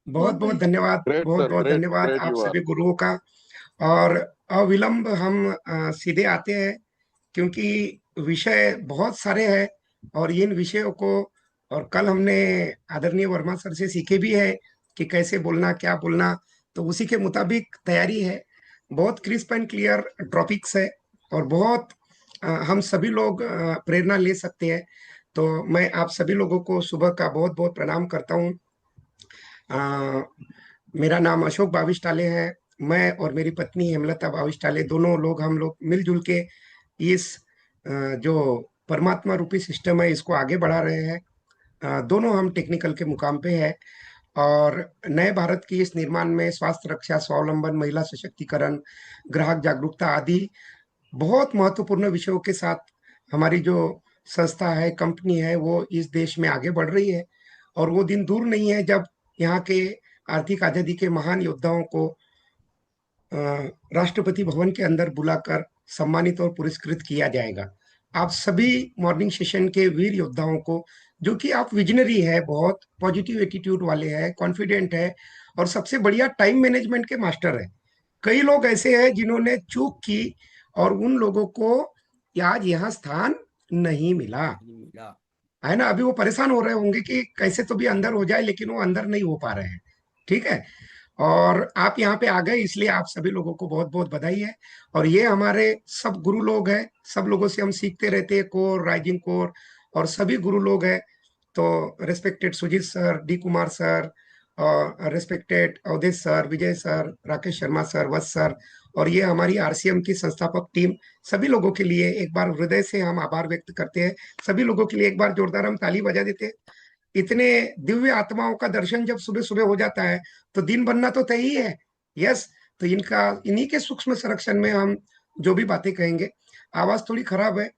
बहुत बहुत धन्यवाद, ग्रेट बहुत सर, बहुत ग्रेट धन्यवाद ग्रेट आप यू आर। सभी गुरुओं का। और अविलंब हम सीधे आते हैं, क्योंकि विषय बहुत सारे हैं और इन विषयों को, और कल हमने आदरणीय वर्मा सर से सीखे भी है कि कैसे बोलना, क्या बोलना। तो उसी के मुताबिक तैयारी है। बहुत क्रिस्प एंड क्लियर टॉपिक्स है और बहुत हम सभी लोग प्रेरणा ले सकते हैं। तो मैं आप सभी लोगों को सुबह का बहुत बहुत प्रणाम करता हूँ। अ, मेरा नाम अशोक बाविस्टाले है। मैं और मेरी पत्नी हेमलता बाविस्टाले, दोनों लोग, हम लोग मिलजुल के इस जो परमात्मा रूपी सिस्टम है इसको आगे बढ़ा रहे हैं। दोनों हम टेक्निकल के मुकाम पे है और नए भारत की इस निर्माण में स्वास्थ्य रक्षा, स्वावलंबन, महिला सशक्तिकरण, ग्राहक जागरूकता आदि बहुत महत्वपूर्ण विषयों के साथ हमारी जो संस्था है, कंपनी है, वो इस देश में आगे बढ़ रही है। और वो दिन दूर नहीं है जब यहाँ के आर्थिक आजादी के महान योद्धाओं को अ, राष्ट्रपति भवन के अंदर बुलाकर सम्मानित और पुरस्कृत किया जाएगा। आप सभी मॉर्निंग सेशन के वीर योद्धाओं को, जो कि आप विजनरी है, बहुत पॉजिटिव एटीट्यूड वाले हैं, कॉन्फिडेंट है और सबसे बढ़िया टाइम मैनेजमेंट के मास्टर है। कई लोग ऐसे हैं जिन्होंने चूक की और उन लोगों को आज यहाँ स्थान नहीं मिला, मिला। है ना। अभी वो परेशान हो रहे होंगे कि कैसे तो भी अंदर हो जाए, लेकिन वो अंदर नहीं हो पा रहे हैं। ठीक है। और आप यहाँ पे आ गए, इसलिए आप सभी लोगों को बहुत बहुत बधाई है। और ये हमारे सब गुरु लोग हैं, सब लोगों से हम सीखते रहते हैं, कोर, राइजिंग कोर और सभी गुरु लोग हैं। तो respected Sujeet sir, D Kumar sir, और respected Awadhesh sir, Vijay sir, Rakesh Sharma sir, Vats sir, और ये हमारी आरसीएम की संस्थापक टीम, सभी लोगों के लिए एक बार हृदय से हम आभार व्यक्त करते हैं। सभी लोगों के लिए एक बार जोरदार हम ताली बजा देते हैं। इतने दिव्य आत्माओं का दर्शन जब सुबह सुबह हो जाता है तो दिन बनना तो तय ही है। यस। तो इनका, इन्हीं के सूक्ष्म संरक्षण में हम जो भी बातें कहेंगे। आवाज थोड़ी खराब है।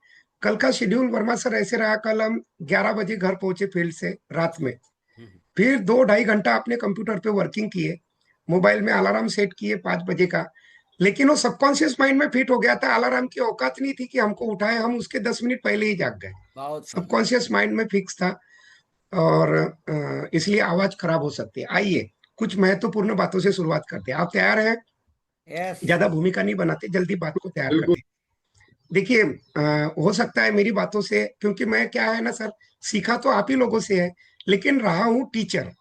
कल का शेड्यूल वर्मा सर ऐसे रहा, कल हम 11 बजे घर पहुंचे फील्ड से रात में। फिर 2 ढाई घंटा अपने कंप्यूटर पे वर्किंग किए, मोबाइल में अलार्म सेट किए 5 बजे का। लेकिन वो सबकॉन्शियस माइंड में फिट हो गया था, अलार्म की औकात नहीं थी कि हमको उठाए, हम उसके 10 मिनट पहले ही जाग गए। बहुत सही। सबकॉन्शियस माइंड में फिक्स था। और इसलिए आवाज खराब हो सकती है। आइए कुछ महत्वपूर्ण बातों से शुरुआत करते हैं। आप तैयार हैं? यस। ज्यादा भूमिका नहीं बनाते, जल्दी बात को तैयार बिल्कुल। करते हैं। देखिए, हो सकता है मेरी बातों से, क्योंकि मैं क्या है ना सर, सीखा तो आप ही लोगों से है, लेकिन रहा हूँ टीचर।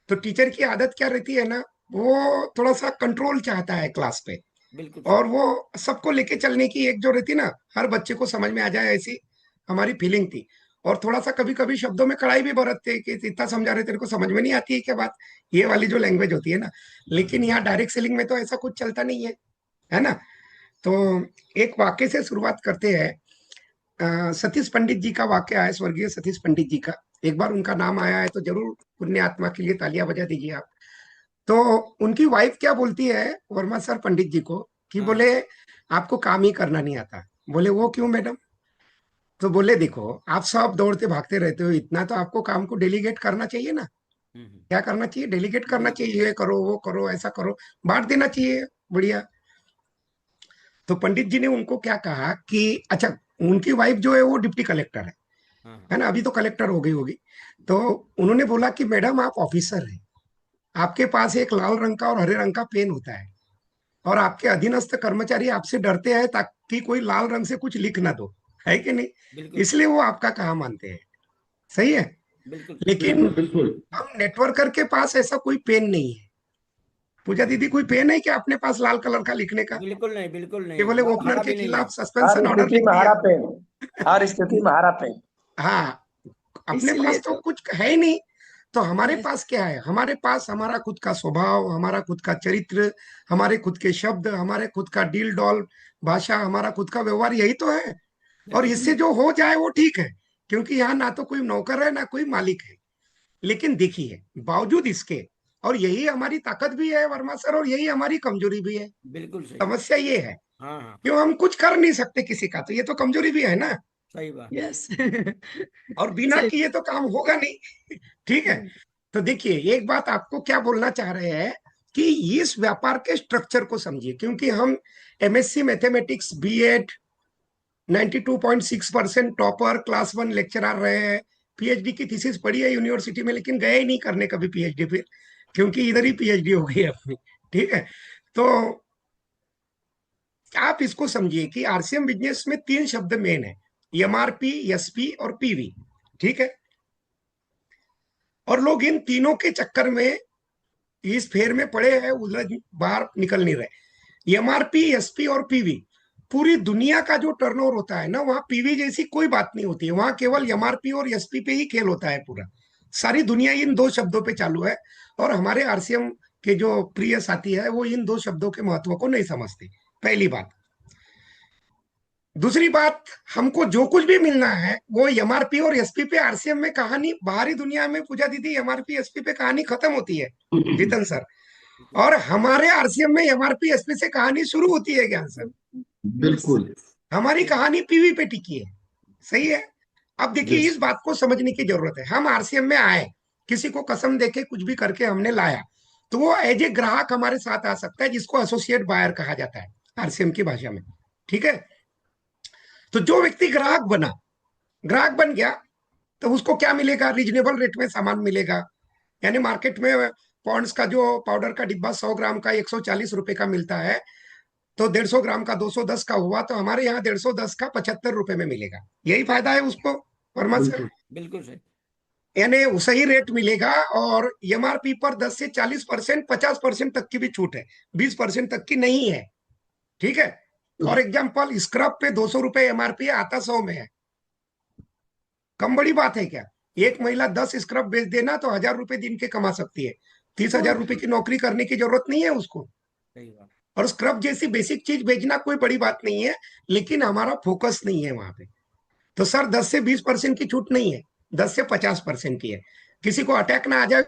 तो टीचर की आदत क्या रहती है ना, वो थोड़ा सा कंट्रोल चाहता है क्लास पे। बिल्कुल और सही। वो सबको लेके चलने की एक जो रहती ना, हर बच्चे को समझ में आ जाए, ऐसी हमारी फीलिंग थी। और थोड़ा सा कभी कभी शब्दों में कड़ाई भी बरतते हैं कि इतना समझा रहे, तेरे को समझ में नहीं आती है क्या बात, ये वाली जो लैंग्वेज होती है ना। लेकिन यहाँ डायरेक्ट सेलिंग में तो ऐसा कुछ चलता नहीं है ना। तो एक वाक्य से शुरुआत करते हैं। सतीश पंडित जी का वाक्य है, स्वर्गीय सतीश पंडित जी का। एक बार उनका नाम आया है तो जरूर पुण्य आत्मा के लिए तालियां बजा दीजिए आप। तो उनकी वाइफ क्या बोलती है वर्मा सर पंडित जी को, कि हाँ हाँ। बोले आपको काम ही करना नहीं आता। बोले वो क्यों मैडम? तो बोले देखो, आप सब दौड़ते भागते रहते हो, इतना तो आपको काम को डेलीगेट करना चाहिए ना। हम्म। क्या करना चाहिए? डेलीगेट करना बिल्कुल। चाहिए, ये करो, वो करो, ऐसा करो, बांट देना चाहिए। बढ़िया। तो पंडित जी ने उनको क्या कहा कि अच्छा, उनकी वाइफ जो है वो डिप्टी कलेक्टर हाँ हाँ। है ना, अभी तो कलेक्टर हो गई होगी। तो उन्होंने बोला कि मैडम आप ऑफिसर हैं, आपके पास एक लाल रंग का और हरे रंग का पेन होता है, और आपके अधीनस्थ कर्मचारी आपसे डरते हैं ताकि कोई लाल रंग से कुछ लिख ना दो, है कि नहीं? बिल्कुल सही। इसलिए वो आपका कहा मानते हैं। सही है। बिल्कुल सही। लेकिन हम नेटवर्कर के पास ऐसा कोई पेन नहीं है। पूजा दीदी, कोई पेन है क्या अपने पास लाल कलर का लिखने का? बिल्कुल नहीं, बिल्कुल नहीं, केवल ओपनर हमारा के भी नहीं है। खिलाफ सस्पेंशन हर ऑर्डर स्थिति लिख में दिया। हरा पेन, हर स्थिति में हरा पेन। हाँ, अपने इसीलिए पास तो तो। कुछ है ही नहीं। तो हमारे यस। पास क्या है? हमारे पास हमारा खुद का स्वभाव, हमारा खुद का चरित्र, हमारे खुद के शब्द, हमारे खुद का डील डॉल भाषा, हमारा खुद का व्यवहार, यही तो है। और बिल्कुल इससे सही। जो हो जाए वो ठीक है, क्योंकि यहाँ ना तो कोई नौकर है ना कोई मालिक है। लेकिन देखिए, बावजूद इसके, और यही हमारी ताकत भी है वर्मा सर, और यही हमारी कमजोरी भी है। बिल्कुल सही। समस्या ये है, हाँ हाँ। क्यों हम कुछ कर नहीं सकते किसी का, तो ये तो कमजोरी भी है ना। सही बात। यस। और बिना सही। किए तो काम होगा नहीं। ठीक है। तो देखिए, एक बात आपको क्या बोलना चाह रहे हैं कि इस व्यापार के स्ट्रक्चर को समझिए, क्योंकि हम MSc mathematics BEd 92.6% topper class 1 lecturer रहे हैं, पीएचडी की थीसिस पढ़ी है यूनिवर्सिटी में, लेकिन गए ही नहीं करने कभी पीएचडी। क्योंकि इधर ही पीएचडी हो गई है अपनी। ठीक है, तो आप इसको समझिए कि आरसीएम बिजनेस में तीन शब्द मेन है, एमआरपी, एसपी और पीवी। ठीक है, और लोग इन तीनों के चक्कर में इस फेर में पड़े हैं, उलझ बाहर निकल नहीं रहे। एमआरपी, एसपी और पीवी, पूरी दुनिया का जो टर्नओवर होता है ना, वहां पीवी जैसी कोई बात नहीं होती है, वहां केवल एमआरपी और एसपी पे ही खेल होता है पूरा। सारी दुनिया इन दो शब्दों पे चालू है, और हमारे आरसीएम के जो प्रिय साथी है वो इन दो शब्दों के महत्व को नहीं समझते, पहली बात। दूसरी बात, हमको जो कुछ भी मिलना है वो एमआरपी और एसपी पे, आरसीएम में कहानी बाहरी दुनिया में पूजा दीदी एमआरपी एसपी पे कहानी खत्म होती है जीतन सर, और हमारे आरसीएम में एमआरपी एसपी से कहानी शुरू होती है ज्ञान सर। बिल्कुल। हमारी कहानी पीवी पे टिकी है, सही है। अब देखिए, Yes. इस बात को समझने की जरूरत है। हम आरसीएम में आए, किसी को कसम देके कुछ भी करके हमने लाया, तो वो एज ए ग्राहक हमारे साथ आ सकता है, जिसको एसोसिएट बायर कहा जाता है आरसीएम की भाषा में। ठीक है, तो जो व्यक्ति ग्राहक बन गया, तो उसको क्या मिलेगा? रीजनेबल रेट में सामान मिलेगा। यानी मार्केट में पॉन्ड्स का जो पाउडर का डिब्बा 100 ग्राम का 140 रुपए का मिलता है, तो 150 ग्राम का 210 का हुआ, तो हमारे यहाँ 150 का 75 रुपए में मिलेगा। यही फायदा है उसको, वर्मा सर। बिल्कुल बिल्कुल सही। यानी सही रेट मिलेगा, और एमआरपी पर 10 से 40%, 50% तक की भी छूट है, 20% तक की नहीं है। ठीक है, फॉर एग्जाम्पल स्क्रब पे 200 रुपए एमआरपी है, आता 100 में है। कम बड़ी बात है क्या? एक महिला 10 स्क्रब बेच देना तो 1000 रुपए दिन के कमा सकती है। 30,000 रुपए की नौकरी करने की जरूरत नहीं है उसको। सही बात। और स्क्रब जैसी बेसिक चीज बेचना कोई बड़ी बात नहीं है, लेकिन हमारा फोकस नहीं है वहां पे। तो सर 10 से 20% की छूट नहीं है, 10 से 50% की है। किसी को अटैक ना आ जाए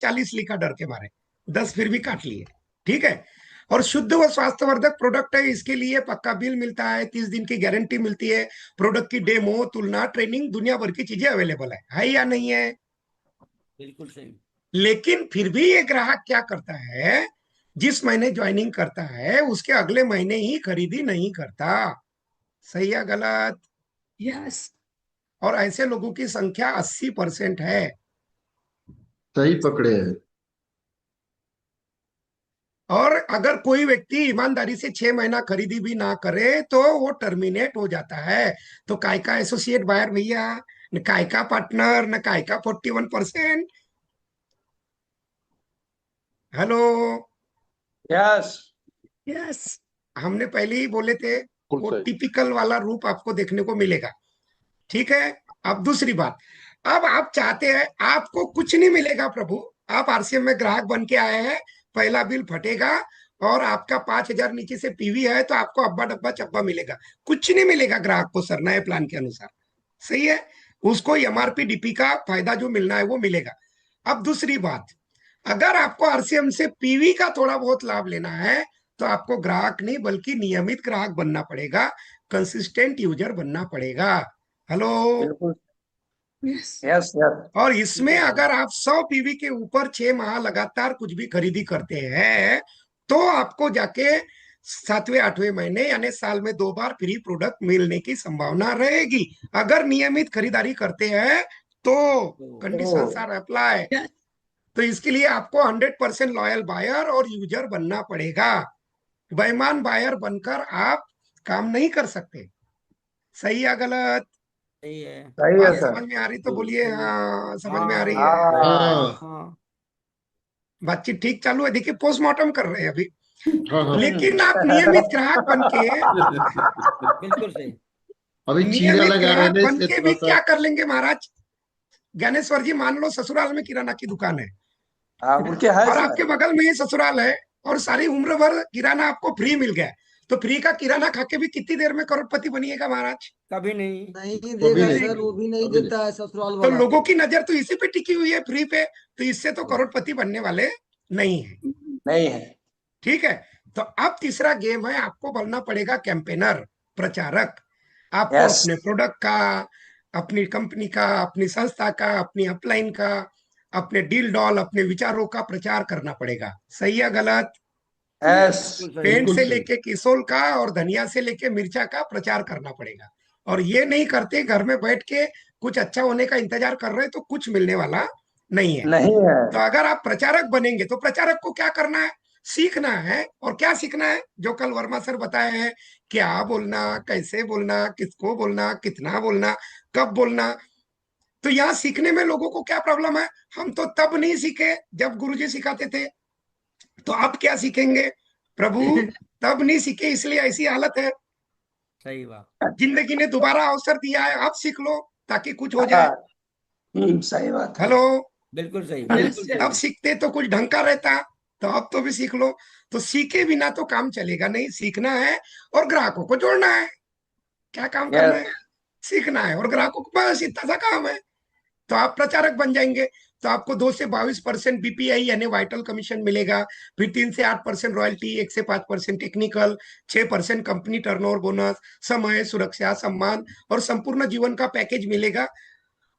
40 लिखा डर के मारे, 10 फिर भी काट लिए। ठीक है, और शुद्ध व स्वास्थ्यवर्धक प्रोडक्ट है, इसके लिए पक्का बिल मिलता है, 30 दिन की गारंटी मिलती है, प्रोडक्ट की डेमो, तुलना, ट्रेनिंग, दुनिया भर की चीजें अवेलेबल है या नहीं है? बिल्कुल सही। लेकिन फिर भी ये ग्राहक क्या करता है, जिस महीने ज्वाइनिंग करता है उसके अगले महीने ही खरीदी नहीं करता। सही या गलत? यस, और ऐसे लोगों की संख्या 80% है। सही पकड़े हैं। और अगर कोई व्यक्ति ईमानदारी से 6 महीना खरीदी भी ना करे तो वो टर्मिनेट हो जाता है। तो काय का एसोसिएट बायर भैया, न काय का पार्टनर, न काय का 41%। Hello, yes. यस, हमने पहले ही बोले थे, बिल्कुल वो सही। टिपिकल वाला रूप आपको देखने को मिलेगा। ठीक है, अब दूसरी बात, अब आप चाहते हैं, आपको कुछ नहीं मिलेगा प्रभु। आप आरसीएम में ग्राहक बन के आए हैं, पहला बिल फटेगा, और आपका 5,000 नीचे से पीवी है, तो आपको अब्बा डब्बा चब्बा मिलेगा। कुछ नहीं मिलेगा ग्राहक को सर, नए प्लान के अनुसार। सही है, उसको एमआरपी डीपी का फायदा जो मिलना है वो मिलेगा। अब दूसरी बात, अगर आपको आरसीएम से पीवी का थोड़ा बहुत लाभ लेना है, तो आपको ग्राहक नहीं बल्कि नियमित ग्राहक बनना पड़ेगा, कंसिस्टेंट यूजर बनना पड़ेगा। हेलो, बिल्कुल। Yes, yes yes. और इसमें अगर आप 100 पीवी के ऊपर 6 माह लगातार कुछ भी खरीदी करते हैं, तो आपको जाके 7वें 8वें महीने यानी साल में 2 बार फ्री प्रोडक्ट मिलने की संभावना रहेगी, अगर नियमित खरीदारी करते हैं तो। Conditions are apply. यस, तो इसके लिए आपको 100% लॉयल बायर और यूजर बनना पड़ेगा। बेईमान बायर बनकर आप काम नहीं कर सकते। सही या गलत? सही है। सही है बात सर। समझ में आ रही तो बोलिए हाँ, समझ में आ रही है। हाँ। हाँ हाँ। बातचीत ठीक चालू है, देखिए पोस्टमार्टम कर रहे हैं अभी। हाँ हाँ। लेकिन आप नियमित ग्राहक बन के, बिल्कुल सही। अभी चीरा नियमित लगा ग्राहक रहने बन से के थोड़ा भी सा। क्या कर लेंगे महाराज? ज्ञानेश्वर जी, मान लो ससुराल में किराना की दुकान है, हाँ, उनके है और सर। आपके बगल में ही ससुराल है, और सारी उम्र भर किराना आपको फ्री मिल गया, तो फ्री का किराना खा के भी कितनी देर में करोड़पति बनिएगा महाराज? कभी नहीं। नहीं कभी देगा नहीं, सर, वो भी नहीं कभी नहीं। देता है ससुराल तो वाला। लोगों की नजर तो इसी पे टिकी हुई है, फ्री पे, तो इससे तो करोड़पति बनने वाले नहीं है। नहीं है। ठीक है, तो अब तीसरा गेम है, आपको बनना पड़ेगा कैंपेनर, प्रचारक। आपको यस। अपने प्रोडक्ट का, अपनी कंपनी का, अपनी संस्था का, अपनी अपलाइन का, अपने डील डॉल, अपने विचारों का प्रचार करना पड़ेगा। सही है गलत? यस। बिल्कुल सही। पेंट बिल्कुल से सही। लेके किसोल का और धनिया से लेके मिर्चा का प्रचार करना पड़ेगा। और ये नहीं करते घर में बैठ के कुछ अच्छा होने का इंतजार कर रहे तो कुछ मिलने वाला नहीं है। नहीं है। तो अगर आप प्रचारक बनेंगे तो प्रचारक को क्या करना है, सीखना है। और क्या सीखना है, जो कल वर्मा सर बताए हैं, क्या बोलना, कैसे बोलना, किसको बोलना, कितना बोलना, कब बोलना। तो यहाँ सीखने में लोगों को क्या प्रॉब्लम है, हम तो तब नहीं सीखे जब गुरुजी सिखाते थे, तो आप क्या सीखेंगे प्रभु, तब नहीं सीखे इसलिए ऐसी हालत है। सही बात। जिंदगी ने दोबारा अवसर दिया है, आप सीख लो ताकि कुछ हो हाँ, जाए। सही बात है। हेलो, बिल्कुल सही, Yes, बिल्कुल सही। अब सीखते तो कुछ ढंग का रहता, तो अब तो भी सीख लो। तो सीखे बिना तो काम चलेगा नहीं, सीखना है और ग्राहकों को जोड़ना है। क्या काम करना यस, है, सीखना है और ग्राहकों को, बस इतना सा काम है। तो आप प्रचारक बन जाएंगे। तो आपको 2 से 22% बीपीआई यानी वाइटल कमीशन मिलेगा। फिर 3 से 8% रॉयल्टी, 1 से 5% टेक्निकल, 6% कंपनी टर्नओवर बोनस, समय, सुरक्षा, सम्मान और संपूर्ण जीवन का पैकेज मिलेगा।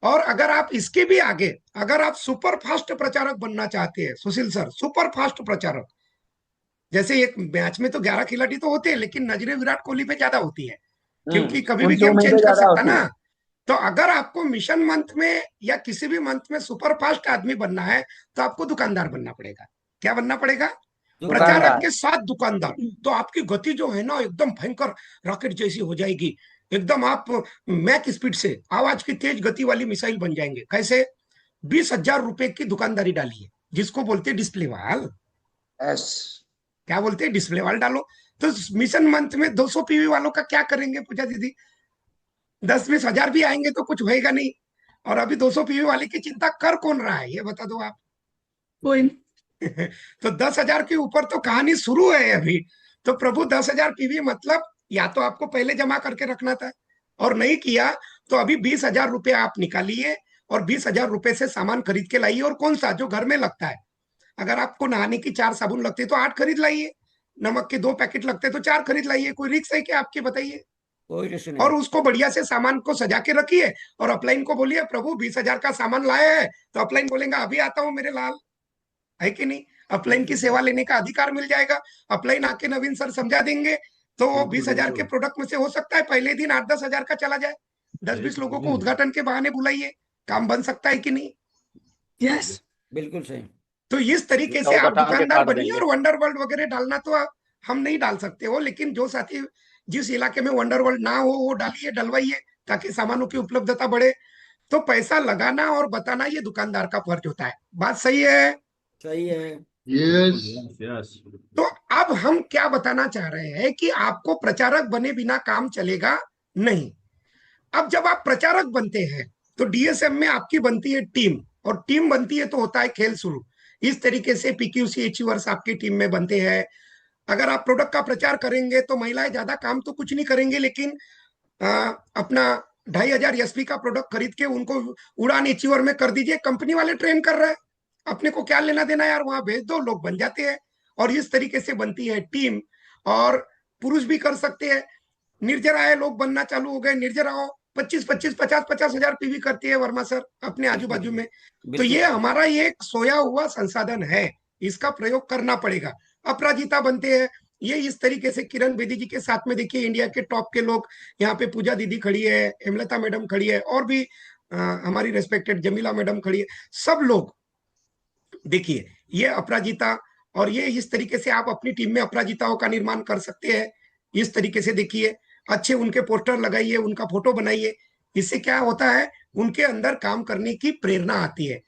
और अगर आप इसके भी आगे, अगर आप सुपर फास्ट प्रचारक बनना चाहते हैं सुशील सर, सुपर फास्ट प्रचारक, जैसे एक मैच में तो 11 खिलाड़ी तो होते हैं, लेकिन नजरें विराट कोहली पे ज्यादा होती है, क्योंकि कभी भी उनकी गेम उम्मीदें चेंज कर ज्यादा सकता होती ना। है। तो अगर आपको मिशन मंथ में या किसी भी मंथ में सुपर फास्ट आदमी बनना है, तो आपको दुकानदार बनना पड़ेगा। क्या बनना पड़ेगा, प्रचारक दुकानदार। के साथ दुकानदार। तो आपकी गति जो है ना एकदम भयंकर रॉकेट जैसी हो जाएगी। एकदम आप मैक स्पीड से आवाज की तेज गति वाली मिसाइल बन जाएंगे। कैसे, 20,000 रुपए की दुकानदारी डालिए, जिसको बोलते हैं डिस्प्ले वाल। यस, क्या बोलते हैं, डिस्प्ले वाल डालो। तो मिशन मंथ में 200 पीवी वालों का क्या करेंगे पूजा दीदी, 10-20 हजार भी आएंगे तो कुछ होएगा नहीं। और अभी 200 पीवी वाले की चिंता कर कौन रहा है, ये बता दो आप। point. तो 10,000 के ऊपर तो कहानी शुरू है अभी। तो प्रभु 10,000 पीवी मतलब, या तो आपको पहले जमा करके रखना था और नहीं किया, तो अभी 20,000 रुपये आप निकालिए और 20,000 रुपये से सामान खरीद के लाइए। और कौन सा, जो घर में लगता है। अगर आपको नहाने की 4 साबुन लगते तो 8 खरीद लाइए, नमक के 2 पैकेट लगते तो 4 खरीद लाइए। कोई रिक्स है क्या आपकी, बताइए। कोई रिस्क और नहीं। उसको बढ़िया से सामान को सजा के रखिए और अपलाइन को बोलिए प्रभु 20,000 का सामान लाए हैं, तो अपलाइन बोलेगा अभी आता हूं मेरे लाल, है कि नहीं। अपलाइन की सेवा लेने का अधिकार मिल जाएगा। अपलाइन आके नवीन सर समझा देंगे। तो वो 20,000 के प्रोडक्ट में से हो सकता है पहले दिन 8-10 हजार का चला जाए। 10-20 लोगों को उद्घाटन के बहाने बुलाइए, काम बन सकता है कि नहीं। Yes. बिल्कुल सही। तो इस तरीके से और आप बता के दुकानदार काट बनिए। देंगे। और वंडर वर्ल्ड वगैरह डालना तो हम नहीं डाल सकते हो, लेकिन जो साथी जिस इलाके में वंडर वर्ल्ड ना हो वो डालिए, डलवाइए, ताकि सामानों की उपलब्धता बढ़े। तो पैसा लगाना और बताना ये दुकानदार का फर्ज होता है। बात सही है। सही है। Yes. तो अब हम क्या बताना चाह रहे हैं कि आपको प्रचारक बने बिना काम चलेगा नहीं। अब जब आप प्रचारक बनते हैं तो डीएसएम में आपकी बनती है टीम, और टीम बनती है तो होता है खेल शुरू। इस तरीके से पीक्यूसी अचीवर्स आपकी टीम में बनते हैं। अगर आप प्रोडक्ट का प्रचार करेंगे तो महिलाएं ज्यादा काम तो कुछ नहीं करेंगे, लेकिन अपना 2,500 एसपी का प्रोडक्ट खरीद के उनको उड़ान अचीवर में कर दीजिए। कंपनी वाले ट्रेन कर रहे हैं, अपने को क्या लेना देना यार, वहां भेज दो, लोग बन जाते हैं। और इस तरीके से बनती है टीम। और पुरुष भी कर सकते हैं। निर्जराएं लोग बनना चालू हो गए, निर्जराओं 25-25, 50-50 हजार पीवी करती है वर्मा सर अपने आजू बाजू में। तो बिल्कुल ये सही। हमारा ये एक सोया हुआ संसाधन है, इसका प्रयोग करना पड़ेगा। अपराजिता बनते हैं, ये इस तरीके से किरण बेदी जी के साथ में देखिए इंडिया के टॉप के लोग, यहाँ पे पूजा दीदी खड़ी है, हेमलता मैडम खड़ी है, और भी हमारी रेस्पेक्टेड जमीला मैडम खड़ी है। सब लोग देखिए, ये अपराजिता। और ये इस तरीके से आप अपनी टीम में अपराजिताओं का निर्माण कर सकते हैं। इस तरीके से देखिए, अच्छे उनके पोस्टर लगाइए, उनका फोटो बनाइए। इससे क्या होता है, उनके अंदर काम करने की प्रेरणा आती है।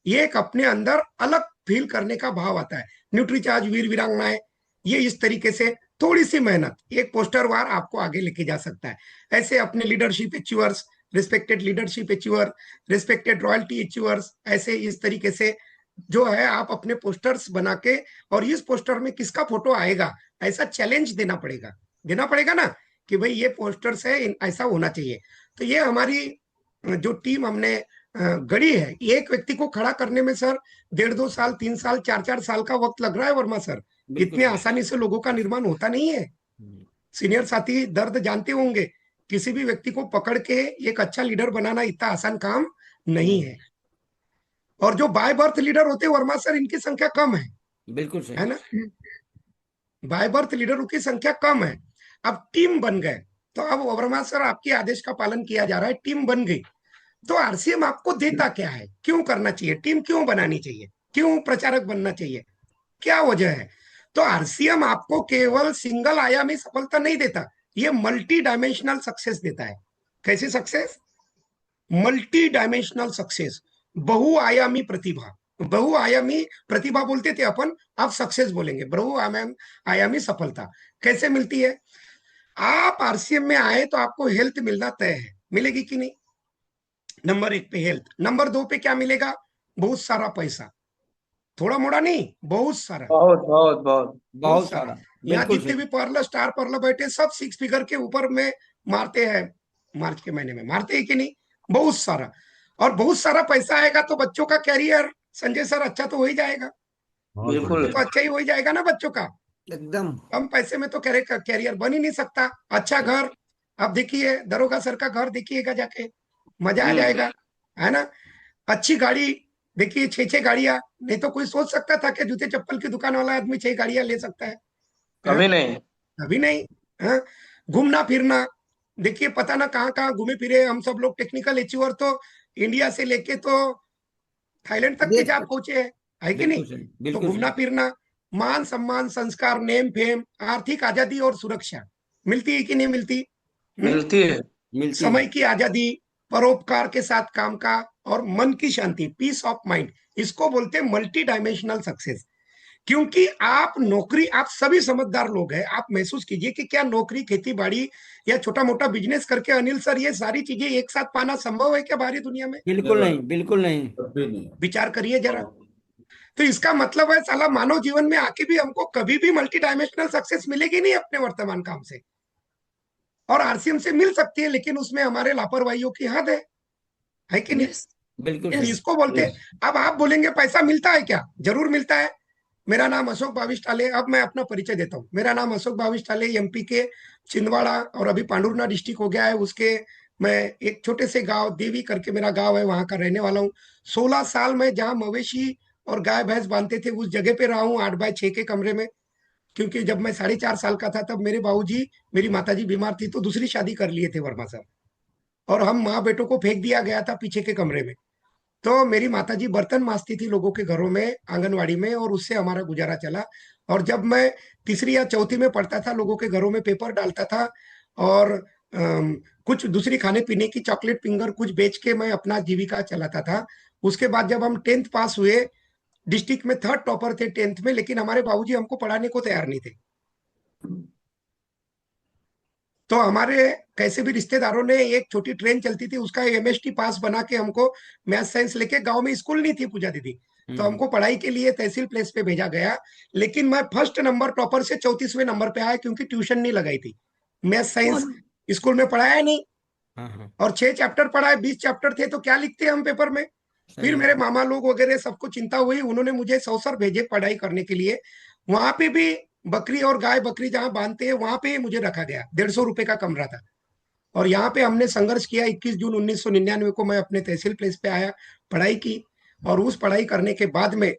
ये एक अपने अंदर अलग फील करने का भाव आता है। न्यूट्रीचार्ज वीर वीरांगनाएं, ये इस तरीके से थोड़ी सी मेहनत एक पोस्टर वार आपको आगे लेके जा सकता है। ऐसे अपने leadership achievers, respected leadership achiever, respected royalty achievers, ऐसे इस तरीके से जो है आप अपने पोस्टर्स बना के, और इस पोस्टर में किसका फोटो आएगा ऐसा चैलेंज देना पड़ेगा ना, कि भाई ये पोस्टर्स है, ऐसा होना चाहिए। तो ये हमारी जो टीम हमने गढ़ी है, एक व्यक्ति को खड़ा करने में सर 1.5-2 साल, 3 साल, 4-4 साल का वक्त लग रहा है वर्मा सर। बिल्कुल इतने सही। आसानी से लोगों का निर्माण होता नहीं है। सीनियर साथी दर्द जानते होंगे, किसी भी व्यक्ति को पकड़ के एक अच्छा लीडर बनाना इतना आसान काम नहीं है। और जो बाय बर्थ लीडर होते हैं वर्मा सर, इनकी संख्या कम बिल्कुल है सही। ना। बाय बर्थ लीडरों की संख्या कम है। अब टीम बन गए, तो अब वर्मा सर आपके आदेश का पालन किया जा रहा है, टीम बन गई। तो आरसीएम आपको देता क्या है, क्यों करना चाहिए, टीम क्यों बनानी चाहिए, क्यों प्रचारक बनना चाहिए, क्या वजह है? तो आरसीएम आपको केवल सिंगल आयामी सफलता नहीं देता, ये मल्टी डायमेंशनल सक्सेस देता है। कैसी सक्सेस? मल्टी डायमेंशनल सक्सेस, बहुआयामी प्रतिभा। बहुआयामी प्रतिभा बोलते थे अपन, आप सक्सेस बोलेंगे, बहुआयामी सफलता कैसे मिलती है? आप आरसीएम में आए तो आपको हेल्थ मिलना तय है, मिलेगी कि नहीं? नंबर 1 पे हेल्थ, नंबर 2 पे क्या मिलेगा? बहुत सारा पैसा, थोड़ा मोड़ा नहीं, बहुत सारा, बहुत बहुत बहुत बहुत बहुत सारा। सारा, यहाँ बिल्कुल जितने सही। भी पर्ल स्टार पर्ल बैठे सब 6 फिगर के ऊपर में मारते हैं, मार्च के महीने में मारते हैं कि नहीं? बहुत सारा। और बहुत सारा पैसा आएगा तो बच्चों का कैरियर, संजय सर, अच्छा तो हो ही जाएगा, बिल्कुल। तो अच्छा ही हो ही जाएगा ना बच्चों का। एकदम। कम पैसे में तो कैरियर बन ही नहीं सकता। अच्छा घर, अब देखिए दरोगा सर का घर देखिएगा जाके, मजा आ जाएगा, है ना? अच्छी गाड़ी, देखिए 6 6 गाड़ियां, नहीं तो कोई सोच सकता था कि जूते चप्पल की दुकान वाला आदमी 6 गाड़ियां ले सकता है? हैं? कभी नहीं। अभी नहीं। हैं? घूमना फिरना, देखिए पता ना कहाँ कहाँ घूमे फिरे हम सब लोग, टेक्निकल अचीवर तो इंडिया से लेके तो थाईलैंड तक के देख जा सकते। पहुंचे हैं, है कि नहीं? बिल्कुल सही, तो बिल्कुल घूमना सही। फिरना, मान सम्मान संस्कार नेम फेम, आर्थिक आजादी और सुरक्षा मिलती है कि नहीं मिलती? हम्म? मिलती है। मिलती है। समय की आजादी, परोपकार के साथ काम का, और मन की शांति, पीस ऑफ माइंड, इसको बोलते हैं मल्टी डायमेंशनल सक्सेस। क्योंकि आप नौकरी, आप सभी समझदार लोग हैं, आप महसूस कीजिए कि क्या नौकरी, खेती बाड़ी या छोटा मोटा बिजनेस करके अनिल सर ये सारी चीजें एक साथ पाना संभव है क्या बाहरी दुनिया में? बिल्कुल नहीं, बिल्कुल नहीं। विचार करिए जरा। तो इसका मतलब है साला मानव जीवन में आके भी हमको कभी भी मल्टी डायमेंशनल सक्सेस मिलेगी नहीं अपने वर्तमान काम से, और आरसीएम से मिल सकती है लेकिन उसमें हमारे लापरवाहियों की हद है कि नहीं? Yes. बिल्कुल तो सही। Yes. इसको बोलते हैं। अब आप बोलेंगे पैसा मिलता है क्या? जरूर मिलता है। मेरा नाम अशोक भाविश टाले, अब मैं अपना परिचय देता हूँ। मेरा नाम अशोक भाविश टाले, एमपी के छिंदवाड़ा और अभी पांडुरना डिस्ट्रिक्ट हो गया है उसके, मैं एक छोटे से गांव देवी करके मेरा गांव है, वहां का रहने वाला हूँ। 16 साल में जहाँ मवेशी और गाय भैंस बांधते थे उस जगह पे रहा हूँ, 8 बाय 6 के कमरे में। क्योंकि जब मैं 4.5 साल का था तब मेरे बाबूजी, मेरी माताजी बीमार थी तो दूसरी शादी कर लिए थे वर्मा साहब, और हम माँ बेटों को फेंक दिया गया था पीछे के कमरे में। तो मेरी माताजी बर्तन मांजती थी लोगों के घरों में, आंगनवाड़ी में, और उससे हमारा गुजारा चला। और जब मैं तीसरी या चौथी में पढ़ता था, लोगों के घरों में पेपर डालता था, और कुछ दूसरी खाने पीने की चॉकलेट फिंगर कुछ बेच के मैं अपना जीविका चलाता था। उसके बाद जब हम 10th पास हुए, डिस्ट्रिक्ट में 3rd टॉपर थे 10th में, लेकिन हमारे बाबूजी हमको पढ़ाने को तैयार नहीं थे। तो हमारे कैसे भी रिश्तेदारों ने, एक छोटी ट्रेन चलती थी उसका एमएसटी पास बना के हमको मैथ साइंस लेके, गांव में स्कूल नहीं थी पूजा दीदी, तो हमको पढ़ाई के लिए तहसील प्लेस पे भेजा गया। लेकिन मैं फर्स्ट नंबर टॉपर से 34वें नंबर पे आया, क्योंकि ट्यूशन नहीं लगाई थी। Math science Wow. स्कूल में पढ़ाया नहीं, हाँ हाँ। और 6 चैप्टर पढ़ाए, 20 चैप्टर थे, तो क्या लिखते हम पेपर में? सही फिर है। मेरे मामा लोग वगैरह सबको चिंता हुई, उन्होंने मुझे सौसर भेजे पढ़ाई करने के लिए। वहां पे भी बकरी और गाय बकरी जहां बांधते हैं वहां पे ही मुझे रखा गया, 150 रुपए का कमरा था। और यहाँ पे हमने संघर्ष किया। 21 जून 1999 को मैं अपने तहसील प्लेस पे आया, पढ़ाई की, और उस पढ़ाई करने के बाद में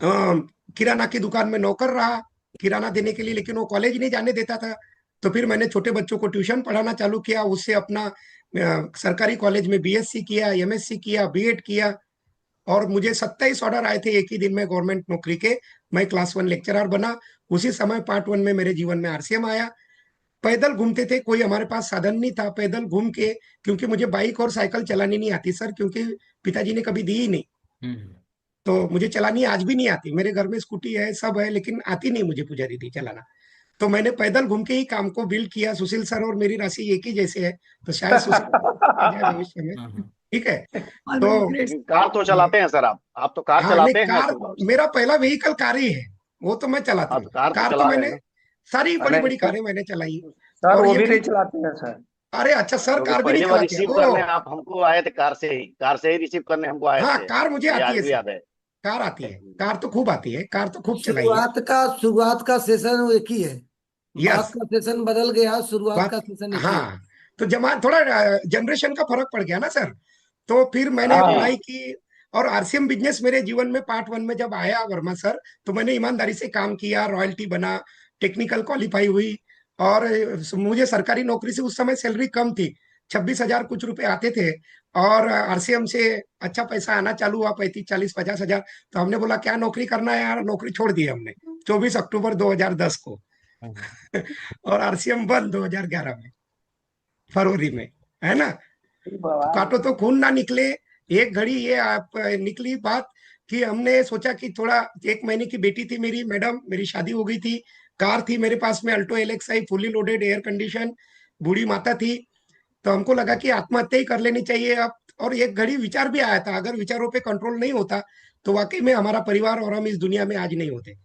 किराना की दुकान में नौकर रहा, किराना देने के लिए, लेकिन वो कॉलेज नहीं जाने देता था। तो फिर मैंने छोटे बच्चों को ट्यूशन पढ़ाना चालू किया, उससे अपना सरकारी कॉलेज में बीएससी किया, एमएससी किया, बीएड किया, और मुझे 27 ऑर्डर आए थे एक ही दिन में गवर्नमेंट नौकरी के। मैं क्लास 1 लेक्चरर बना। उसी समय पार्ट 1 में मेरे जीवन में आरसीएम आया। पैदल घूमते थे, कोई हमारे पास साधन नहीं था, पैदल घूम के, क्योंकि मुझे बाइक और साइकिल चलानी नहीं आती सर, क्योंकि पिताजी ने कभी दी ही नहीं, हम्म। तो मुझे चलानी आज भी नहीं आती। मेरे घर में स्कूटी है, सब है, लेकिन आती नहीं मुझे पूजा दीदी चलाना। तो मैंने पैदल घूम के ही काम को बिल्ड किया। सुशील सर और मेरी राशि एक ही जैसे है, तो शायद सुशील आ जाए भविष्य में। हाँ हाँ। ठीक है। All तो right, great. लेकिन कार तो चलाते हैं सर, आप तो कार हाँ नहीं, चलाते हैं कार, सुभाष जी। मेरा पहला व्हीकल कार ही है, वो तो मैं चलाता हाँ हूँ। तो कार तो कार तो चला रहे हैं मैंने ना। सारी बड़ी नहीं बड़ी सर, कारें मैंने चलाई। सर और वो ये भी भी, नहीं चलाते हैं सर। अरे अच्छा सर, क्योंकि कार भी नहीं पहली बार चलाते हैं रिसीव ओ? करने आप हमको आए थे, कार से ही रिसीव करने हमको आए हाँ थे। कार मुझे मुझे आती आज है भी सर, याद है। कार आती है, कार तो खूब आती है, कार तो खूब चलाई है। शुरुआत का सेशन वो एक ही है। बाद यस, का सेशन बदल गया, शुरुआत बात, का सेशन एक ही है। हाँ। तो जमा थोड़ा जनरेशन का फर्क पड़ गया ना सर। तो फिर मैंने जी। पढ़ाई की, और आरसीएम बिजनेस मेरे जीवन में पार्ट 1 में जब आया वर्मा सर, तो मैंने ईमानदारी से काम किया, रॉयल्टी बना, टेक्निकल क्वालिफाई हुई, और मुझे सरकारी नौकरी से उस समय सैलरी कम थी, 26,000 कुछ रुपए आते थे और आरसीएम से अच्छा पैसा आना चालू हुआ, 35, 40, 50,000। तो हमने बोला क्या नौकरी करना है यार, नौकरी छोड़ दी हमने 24 अक्टूबर 2010 को। और आरसीएम बंद 2011 में, फरवरी में, है ना। तो काटो तो खून ना निकले। एक घड़ी ये आप निकली बात कि हमने सोचा कि थोड़ा, 1 महीने की बेटी थी मेरी, मैडम, मेरी शादी हो गई थी, कार थी मेरे पास में Alto LXi fully loaded, air condition, बूढ़ी माता थी। तो हमको लगा कि आत्महत्या ही कर लेनी चाहिए अब। और एक घड़ी विचार भी आया था, अगर विचारों पे कंट्रोल नहीं होता तो वाकई में हमारा परिवार और हम इस दुनिया में आज नहीं होते।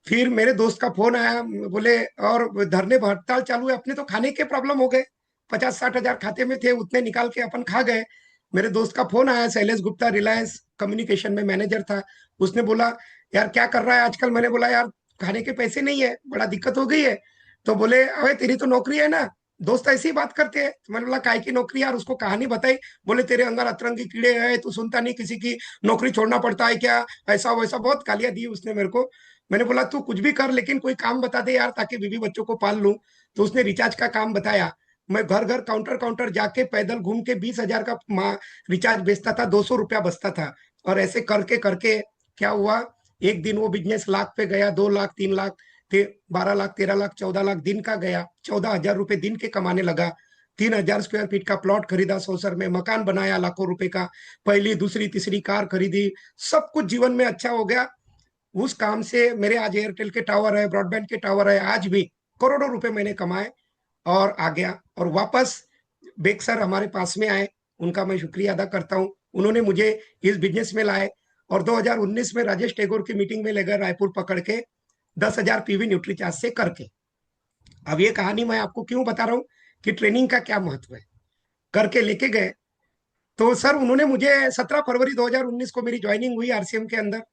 फिर मेरे दोस्त का फोन आया, बोले और धरने हड़ताल चालू है, अपने तो खाने के प्रॉब्लम हो गए, 50-60 हजार खाते में थे, उतने निकाल के अपन खा गए। मेरे दोस्त का फोन आया, शैलेश गुप्ता, रिलायंस कम्युनिकेशन में मैनेजर था। उसने बोला यार क्या कर रहा है आजकल। मैंने बोला यार खाने के पैसे नहीं है, बड़ा दिक्कत हो गई है। तो बोले अरे तेरी तो नौकरी है ना। दोस्त ऐसे ही बात करते हैं। तो मैंने बोला काय की नौकरी यार, उसको कहानी बताई। बोले तेरे अंदर अतरंगी कीड़े हैं, तू सुनता नहीं, किसी की नौकरी छोड़ना पड़ता है क्या, ऐसा वैसा बहुत गालियां दी उसने मेरे को। मैंने बोला तू कुछ भी कर लेकिन कोई काम बता दे यार, ताकि बीवी बच्चों को पाल लूं। तो उसने रिचार्ज का काम बताया। मैं घर घर काउंटर काउंटर जाके पैदल घूम के 20,000 का रिचार्ज बेचता था, 200 रुपया बचता था। और ऐसे करके करके क्या हुआ, एक दिन वो बिजनेस लाख पे गया, 2 लाख, 3 लाख, 12 लाख, 13 लाख, 14 लाख दिन का गया। 14,000 रुपए दिन के कमाने लगा। 3,000 स्क्वायर फीट का प्लॉट खरीदा सौसर में, मकान बनाया लाखों रुपए का, पहली दूसरी तीसरी कार खरीदी, सब कुछ जीवन में अच्छा हो गया। उस काम से मेरे आज एयरटेल के टावर है, ब्रॉडबैंड के टावर है, आज भी करोड़ों रुपए मैंने कमाए और आ गया। और वापस बेग सर हमारे पास में आए, उनका मैं शुक्रिया अदा करता हूँ, उन्होंने मुझे इस बिजनेस में लाए। और 2019 में राजेश टेगोर की मीटिंग में ले गए रायपुर पकड़ के, 10,000 पीवी न्यूट्रीचार्ज से करके। अब ये कहानी मैं आपको क्यों बता रहा हूँ कि ट्रेनिंग का क्या महत्व है। करके लेके गए तो सर उन्होंने मुझे 17 फरवरी 2019 को मेरी ज्वाइनिंग हुई आरसीएम के अंदर।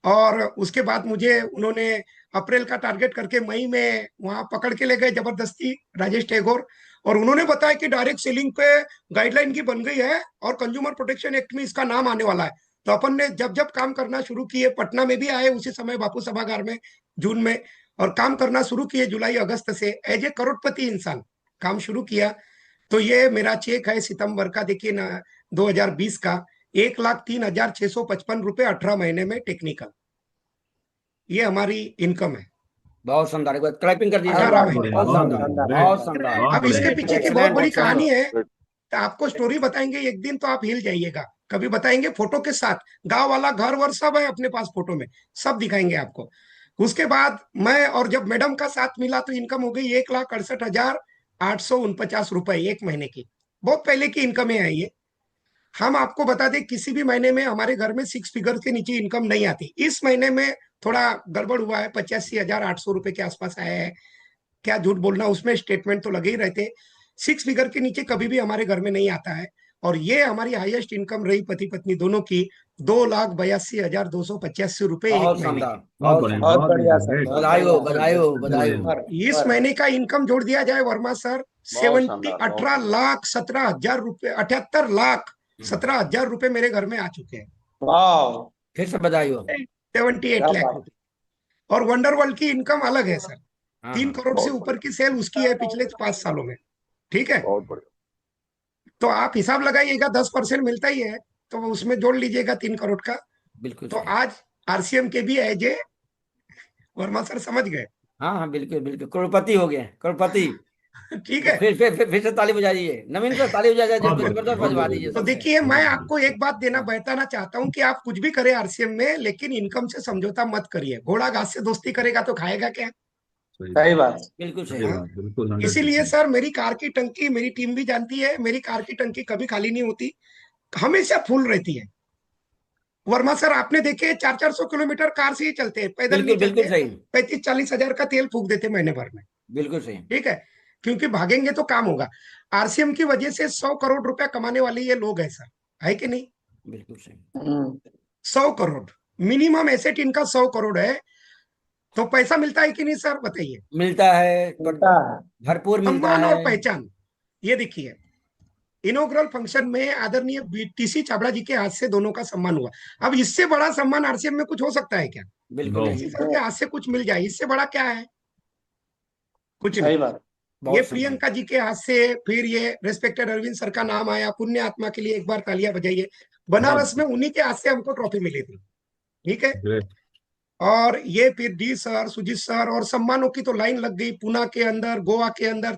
और उसके बाद मुझे उन्होंने अप्रैल का टारगेट करके मई में वहां पकड़ के ले गए जबरदस्ती राजेश टेगोर। और उन्होंने बताया कि डायरेक्ट सेलिंग पे गाइडलाइन की बन गई है और कंज्यूमर प्रोटेक्शन एक्ट में इसका नाम आने वाला है। तो अपन ने जब जब काम करना शुरू किए, पटना में भी आए उसी समय बापू सभागार में जून में, और काम करना शुरू किए जुलाई अगस्त से, एज ए करोड़पति इंसान काम शुरू किया। तो ये मेरा चेक है सितंबर का, देखिए ना, 2020 का, 1,03,655 रुपए 18 महीने में टेक्निकल। ये हमारी इनकम है। बहुत शानदार, एक बार क्लैपिंग कर दीजिए। 18 महीने। बहुत शानदार, बहुत शानदार। अब इसके पीछे की बहुत बड़ी एक्सीलेंट, कहानी है, तो आपको स्टोरी बताएंगे एक दिन तो आप हिल जाइएगा। कभी बताएंगे फोटो के साथ, गांव वाला घर वर सब है अपने पास, फोटो में सब दिखाएंगे आपको। उसके बाद मैं और जब मैडम का साथ मिला तो इनकम हो गई 1,68,849 रुपए 1 महीने की। बहुत पहले की इनकम है ये। हम आपको बता दें किसी भी महीने में हमारे घर में 6 फिगर के नीचे इनकम नहीं आती। इस महीने में थोड़ा गड़बड़ हुआ है, 85,800 रुपए के आसपास आया है। क्या झूठ बोलना, उसमें स्टेटमेंट तो लगे ही रहते। 6 फिगर के नीचे कभी भी हमारे घर में नहीं आता है। और ये हमारी हाईएस्ट इनकम रही पति पत्नी दोनों की, 2,82,285 रुपए एक बहुत महीने शानदार, की। बहुत बढ़िया, शानदार। बहुत बढ़िया सर, बहुत बधाई हो, बढ़िया। बधाई हो, बधाई हो। इस महीने का इनकम जोड़ दिया जाए वर्मा सर, बहुत 70 शानदार, बहुत 18,17,000 रुपए, 78,17,000 रुपए मेरे घर में आ चुके हैं। वाह, फिर से बधाई हो। 78 लाख रुपए। और वंडर वर्ल्ड की इनकम अलग है सर, हाँ 3 हाँ, करोड़ से बहुत ऊपर की सेल उसकी है पिछले 5 सालों में। ठीक है, बहुत बढ़िया। तो आप हिसाब लगाइएगा, 10% मिलता ही है, तो उसमें जोड़ लीजिएगा 3 करोड़ का। बिल्कुल तो सही। आज आरसीएम के भी एज ए वर्मा सर समझ गए। हाँ हाँ, बिल्कुल बिल्कुल, करोड़पति हो गए, करोड़पति। ठीक है। फिर से ताली बजाइए, नवीन सर ताली बजा जाए, जबरदस्त बजवा दीजिए तो सबसे। देखिए मैं आपको एक बात बताना चाहता हूं कि आप कुछ भी करें आरसीएम में, लेकिन इनकम से समझौता मत करिए। घोड़ा घास से दोस्ती करेगा तो खाएगा क्या। सही बात। बिल्कुल सही। हाँ? इसीलिए सर मेरी कार की टंकी, मेरी टीम भी जानती है, मेरी कार की टंकी कभी खाली नहीं होती, हमेशा फुल रहती है। वर्मा सर आपने देखे 400-400 किलोमीटर कार से ही चलते हैं, पैदल नहीं बिल्कुल बिल्कुल चलते। सही, 35-40 हजार का तेल फूक देते महीने भर में। बिल्कुल सही। ठीक है, क्योंकि भागेंगे तो काम होगा। आरसीएम की वजह से 100 करोड़ रुपया कमाने वाले ये लोग हैं सर, है कि नहीं। बिल्कुल सही। 100 करोड़ मिनिमम एसेट इनका 100 करोड़ है। तो पैसा मिलता है कि नहीं सर, बताइए। मिलता है, मिलता है। भरपूर मिलता सम्मान और है। पहचान। ये देखिए इनॉग्रल फंक्शन में आदरणीय टीसी चावड़ा जी के हाथ से दोनों का सम्मान हुआ। अब इससे बड़ा सम्मान आरसीएम में कुछ हो सकता है क्या। बिल्कुल नहीं। टीसी सर के हाथ से कुछ मिल जाए, इससे बड़ा क्या है, कुछ सही नहीं। बात। बहुत ये सम्मान। प्रियंका जी के हाथ से, फिर ये रेस्पेक्टेड अरविंद सर का नाम आया, पुण्य आत्मा के लिए एक बार तालियां बजाइए। बनारस में उन्हीं के हाथ से हमको ट्रॉफी मिली थी, ठीक है। Great. और ये फिर डी सर, सुजीत सर, और सम्मानों की तो लाइन लग गई, पुणे के अंदर, गोवा के अंदर,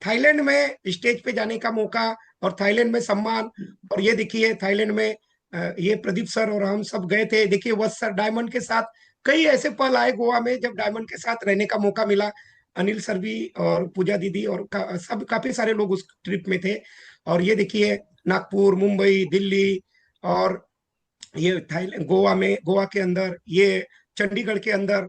थाईलैंड में स्टेज पे जाने का मौका, और थाईलैंड में सम्मान। और ये देखिए थाईलैंड में ये प्रदीप सर और हम सब गए थे। देखिए वत्स सर डायमंड के साथ, कई ऐसे पल आए गोवा में जब डायमंड के साथ रहने का मौका मिला। अनिल सर भी और पूजा दीदी और सब काफी सारे लोग उस ट्रिप में थे। और ये देखिए नागपुर, मुंबई, दिल्ली, और ये थाईलैंड, गोवा के अंदर, ये चंडीगढ़ के अंदर,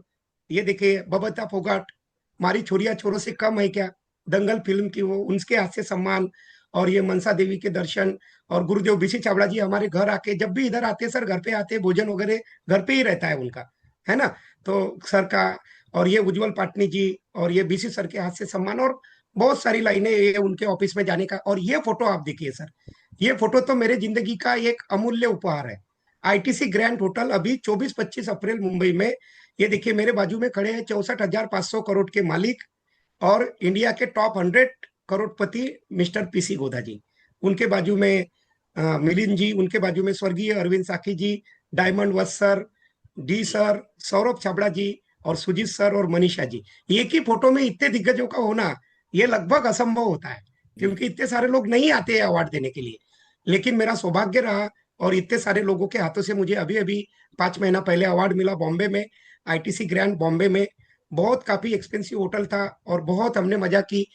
ये देखिए बबीता फोगाट, हमारी छोरिया छोरों से कम है क्या, दंगल फिल्म की वो, उनके हाथ से सम्मान। और ये मनसा देवी के दर्शन, और गुरुदेव बीसी चावड़ा जी हमारे घर आके, जब भी इधर आते सर घर पे आते, भोजन वगैरह घर पे ही रहता है उनका, है ना। तो सर का, और ये उज्जवल पाटनी जी, और ये बीसी सर के हाथ से सम्मान, और बहुत सारी लाइनें ये उनके ऑफिस में जाने का। और ये फोटो आप देखिए सर, ये फोटो तो मेरे जिंदगी का एक अमूल्य उपहार है। आईटीसी ग्रैंड होटल, अभी 24-25 अप्रैल मुंबई में। ये देखिए मेरे बाजू में खड़े हैं 64,500 करोड़ के मालिक, और इंडिया के टॉप 100 करोड़पति मिस्टर पीसी गोदा जी, उनके बाजू में मिलिंद जी, उनके बाजू में स्वर्गीय Arvind Sakhi ji, Diamond Vats sir, D sir, Saurabh Chhabra ji, और सुजीत सर और मनीषा जी। एक ही फोटो में इतने दिग्गजों का होना ये लगभग असंभव होता है, क्योंकि इतने सारे लोग नहीं आते हैं अवार्ड देने के लिए। लेकिन मेरा सौभाग्य रहा, और इतने सारे लोगों के हाथों से मुझे अभी अभी 5 महीना पहले अवार्ड मिला बॉम्बे में, आईटीसी ग्रैंड बॉम्बे में। बहुत काफी एक्सपेंसिव होटल था, और बहुत हमने मजा की।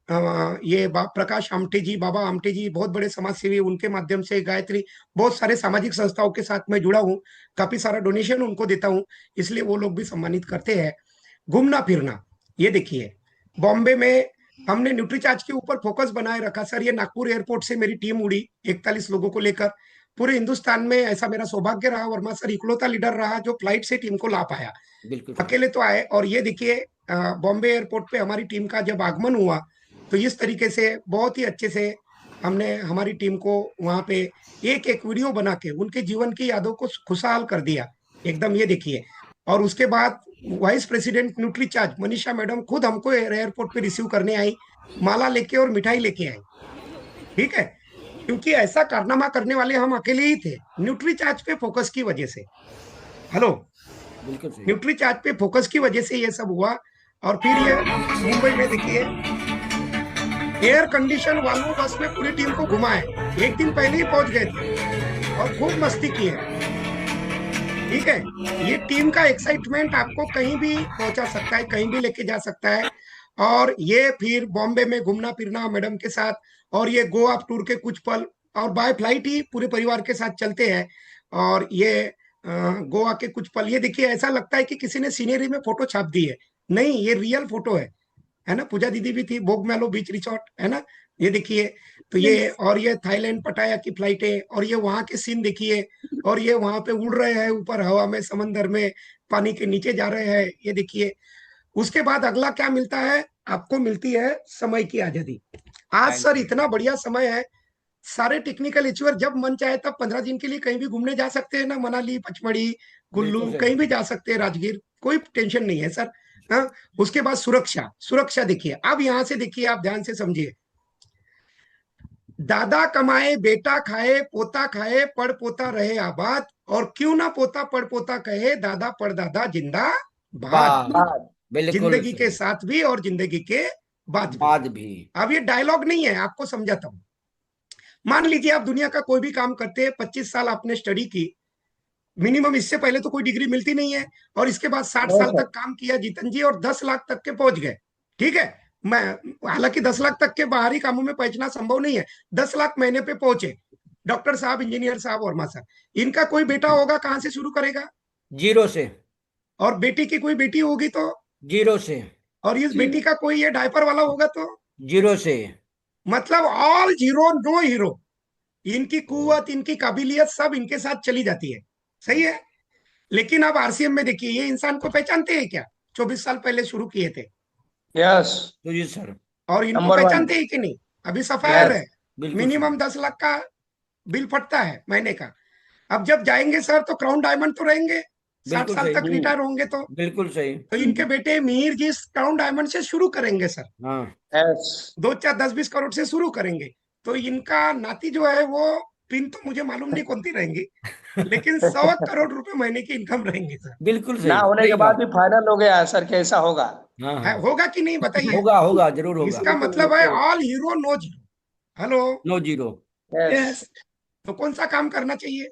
ये प्रकाश आमटे जी, बाबा आमटे जी, बहुत बड़े समाज सेवी, उनके माध्यम से गायत्री, बहुत सारे सामाजिक संस्थाओं के साथ मैं जुड़ा हूँ, काफी सारा डोनेशन उनको देता हूँ, इसलिए वो लोग भी सम्मानित करते हैं। घूमना फिरना, ये देखिए बॉम्बे में हमने न्यूट्रीचार्ज के ऊपर फोकस बनाए रखा सर। ये नागपुर एयरपोर्ट से मेरी टीम उड़ी 41 लोगों को लेकर, पूरे हिंदुस्तान में ऐसा मेरा सौभाग्य रहा। वर्मा सर इकलौता लीडर रहा जो फ्लाइट से टीम को ला पाया, बिल्कुल अकेले तो आए। और ये देखिए बॉम्बे एयरपोर्ट पे हमारी टीम का जब आगमन हुआ, तो इस तरीके से बहुत ही अच्छे से हमने हमारी टीम को वहां पे एक एक वीडियो बना के उनके जीवन की यादों को खुशहाल कर दिया एकदम, ये देखिए। और उसके बाद vice president Nutricharge Manisha madam खुद हमको एयरपोर्ट पे रिसीव करने आई, माला लेके और मिठाई लेके आई, ठीक है। क्योंकि ऐसा कारनामा करने वाले हम अकेले ही थे, न्यूट्रीचार्ज पे फोकस की वजह से। हेलो, बिल्कुल सही। न्यूट्रीचार्ज पे फोकस की वजह से ये सब हुआ। और फिर ये मुंबई में देखिए एयर कंडीशन वाल्वो बस में पूरी टीम को घुमाए, एक दिन पहले ही पहुंच गए थे और खूब मस्ती की है, ठीक है। ये टीम का एक्साइटमेंट आपको कहीं भी पहुंचा सकता है, कहीं भी लेके जा सकता है। और ये फिर बॉम्बे में घूमना फिरना मैडम के साथ, और ये गोवा टूर के कुछ पल, और बाय फ्लाइट ही पूरे परिवार के साथ चलते हैं। और ये गोवा के कुछ पल, ये देखिए ऐसा लगता है कि किसी ने सीनरी में फोटो छाप दी है, नहीं ये रियल फोटो है ना। पूजा दीदी भी थी, बोगमेलो बीच रिसोर्ट, है ना, ये देखिए। तो ये, और ये थाईलैंड पटाया की फ्लाइटें, और ये वहां के सीन देखिए, और ये वहां पे उड़ रहे हैं ऊपर हवा में, समंदर में, पानी के नीचे जा रहे हैं, ये देखिए। उसके बाद अगला क्या मिलता है आपको, मिलती है समय की आजादी। आज सर इतना बढ़िया समय है, सारे टेक्निकल अचीवर जब मन चाहे तब 15 दिन के लिए कहीं भी घूमने जा सकते हैं ना, मनाली, पचमढ़ी, कुल्लू, कहीं भी जा सकते हैं, राजगीर, कोई टेंशन नहीं है सर। हाँ, उसके बाद सुरक्षा देखिए, अब यहां से देखिए, आप ध्यान से समझिए। दादा कमाए बेटा खाए, पोता खाए पड़ पोता रहे आबाद, और क्यों ना पोता पड़ पोता कहे, दादा पड़ दादा जिंदाबाद। जिंदगी के साथ भी और जिंदगी के बाद भी। अब ये डायलॉग नहीं है, आपको समझाता हूं। मान लीजिए आप दुनिया का कोई भी काम करते हैं, 25 साल आपने स्टडी की मिनिमम, इससे पहले तो कोई डिग्री मिलती नहीं है, और इसके बाद 60 साल तक काम किया जीतन जी, और 10 लाख तक के पहुंच गए, ठीक है। मैं हालांकि 10 लाख तक के बाहरी कामों में पहुंचना संभव नहीं है, 10 लाख महीने पे पहुंचे डॉक्टर साहब, इंजीनियर साहब, वर्मा साहब। इनका कोई बेटा होगा, कहां से शुरू करेगा? 0 से। और बेटी की कोई बेटी होगी तो 0 से। और इस बेटी का कोई ये डायपर वाला होगा तो 0 से। मतलब ऑल जीरो, नो हीरो। इनकी कुव्वत, इनकी काबिलियत सब इनके साथ चली जाती है, सही है। लेकिन अब आरसीएम में देखिए, ये इंसान को पहचानते हैं क्या? 24 साल पहले शुरू किए थे, यस जी सर। और इनको पहचानते हैं कि नहीं? अभी सफायर है, मिनिमम 10 लाख का बिल फटता है महीने का। अब जब जाएंगे सर तो क्राउन डायमंड तो रहेंगे, 60 बिल्कुल साल सही। तक रिटायर होंगे तो बिल्कुल सही। इनके बेटे मिहिर जी क्राउन डायमंड से शुरू करेंगे सर, हाँ यस 2 4 10 20 करोड़ से शुरू करेंगे। तो इनका नाती जो है वो पिन तो मुझे मालूम नहीं कौन सी रहेंगी, लेकिन 100 करोड़ रुपए महीने की इनकम रहेंगी सर। बिल्कुल ना सही, होने के सही बाद बात। भी फाइनल हो गया सर, कैसा होगा? हाँ है, हाँ, होगा कि नहीं बताइए? होगा होगा, जरूर होगा। इसका मतलब है all hero no zero. Hello, no zero. Yes तो कौन सा काम करना चाहिए?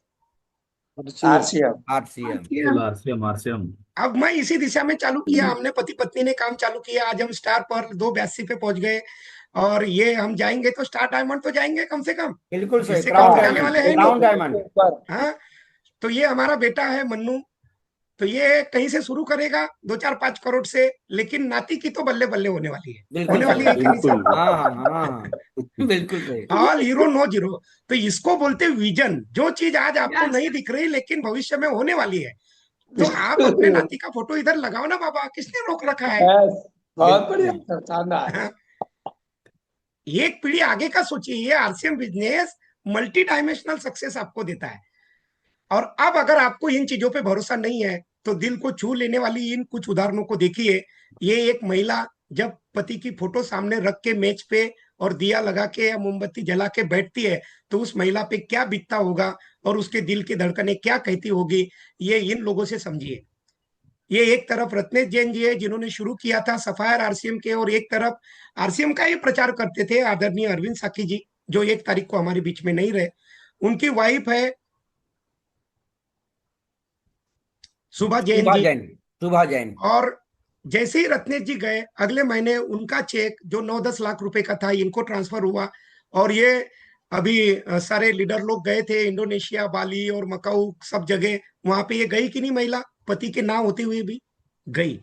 RCM RCM. आरसीएम आरसीएम अब मैं इसी दिशा में चालू किया, हमने पति पत्नी ने काम चालू किया। आज हम स्टार पर 282 पे पहुंच गए, और ये हम जाएंगे तो स्टार डायमंड तो जाएंगे कम से कम, बिल्कुल सही, इससे कम क्राउन तो जाने डायमंड, वाले हैं नहीं। Crown diamond. ऊपर हाँ, तो ये हमारा बेटा है मन्नू, तो ये कहीं से शुरू करेगा 2 4 5 करोड़ से, लेकिन नाती की तो बल्ले बल्ले होने वाली है। बिल्कुल होने वाली सही। है कि नहीं सर? बिल्कुल। हाँ हाँ हाँ हाँ, बिल्कुल सही। ऑल हीरो नो जीरो, तो इसको बोलते विजन। जो चीज आज आपको नहीं दिख रही लेकिन भविष्य में होने वाली है, तो आप अपने नाती का फोटो इधर लगाओ ना बाबा, किसने रोक रखा है? यस बहुत बिल्कुल बढ़िया सही। सर, शानदार। हाँ, एक पीढ़ी आगे का सोचिए। ये RCM business multi dimensional success आपको देता है। और अब अगर आपको इन चीजों पे भरोसा नहीं है तो दिल को छू लेने वाली इन कुछ उदाहरणों को देखिए। ये एक महिला जब पति की फोटो सामने रख के मेज पे और दिया लगा के या मोमबत्ती जला के बैठती है, तो उस महिला पे क्या बीतता होगा और उसके दिल की धड़कनें क्या कहती होगी, ये इन लोगों से समझिए। ये एक तरफ रत्नेश जैन जी है जिन्होंने शुरू किया था सफायर आरसीएम के, और एक तरफ आरसीएम का ही प्रचार करते थे आदरणीय अरविंद साखी जी, जो 1 तारीख को हमारे बीच में नहीं रहे। उनकी वाइफ है सुभा जैन सुभा जी। जैन। सुभा जैन। और जैसे ही रत्नेश जी गए, अगले महीने उनका चेक जो 9 10 लाख रुपए का था इनको ट्रांसफर हुआ। और ये अभी सारे लीडर लोग गए थे इंडोनेशिया, बाली और मकाऊ सब जगह, वहां पे ये गई कि नहीं महिला, पति के ना होते हुए भी गई।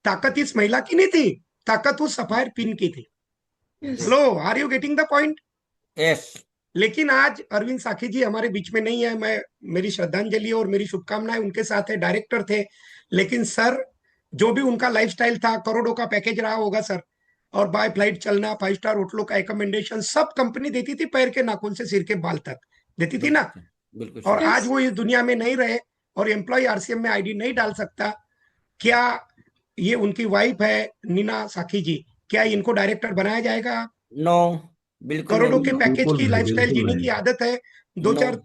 ताकत इस महिला की नहीं थी, ताकत उस सफायर पिन की थी। Hello, are you getting the point? Yes. लेकिन आज अरविंद साखी जी हमारे बीच में नहीं है। मैं, मेरी श्रद्धांजलि और मेरी शुभकामनाएं उनके साथ है। डायरेक्टर थे, लेकिन सर जो भी उनका लाइफस्टाइल था, करोड़ों का पैकेज रहा होगा सर, और बाय फ्लाइट चलना, 5 स्टार होटलों का एकोमोडेशन सब कंपनी देती थी, पैर के नाखून से सिर के बाल तक देती थी ना। बिल्कुल और सही। आज वो इस दुनिया में नहीं रहे और एम्प्लॉय आरसीएम में आईडी नहीं डाल सकता। क्या ये उनकी वाइफ है नीना साखी जी, क्या इनको डायरेक्टर बनाया जाएगा? नो, बिल्कुल करोड़ों नहीं। के पैकेज की लाइफस्टाइल बिल्कुल जीने नहीं। की आदत है। दो नो। चार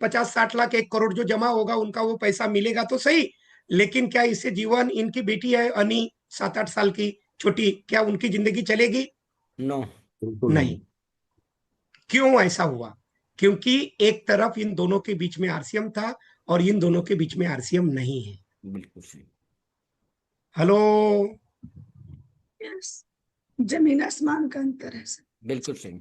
50 60 लाख 1 करोड़ जो जमा होगा उनका वो पैसा मिलेगा तो सही, लेकिन क्या इससे जीवन, इनकी बेटी है अनी 7 8 साल की छोटी, क्या उनकी जिंदगी चलेगी? नो। बिल्कुल नहीं। क्यों ऐसा हुआ? क्योंकि एक तरफ इन दोनों के बीच में आरसीएम था और इन दोनों के बीच में आरसीएम नहीं है। बिल्कुल सही। हेलो, जमीन आसमान का अंतर है सर। बिल्कुल सही।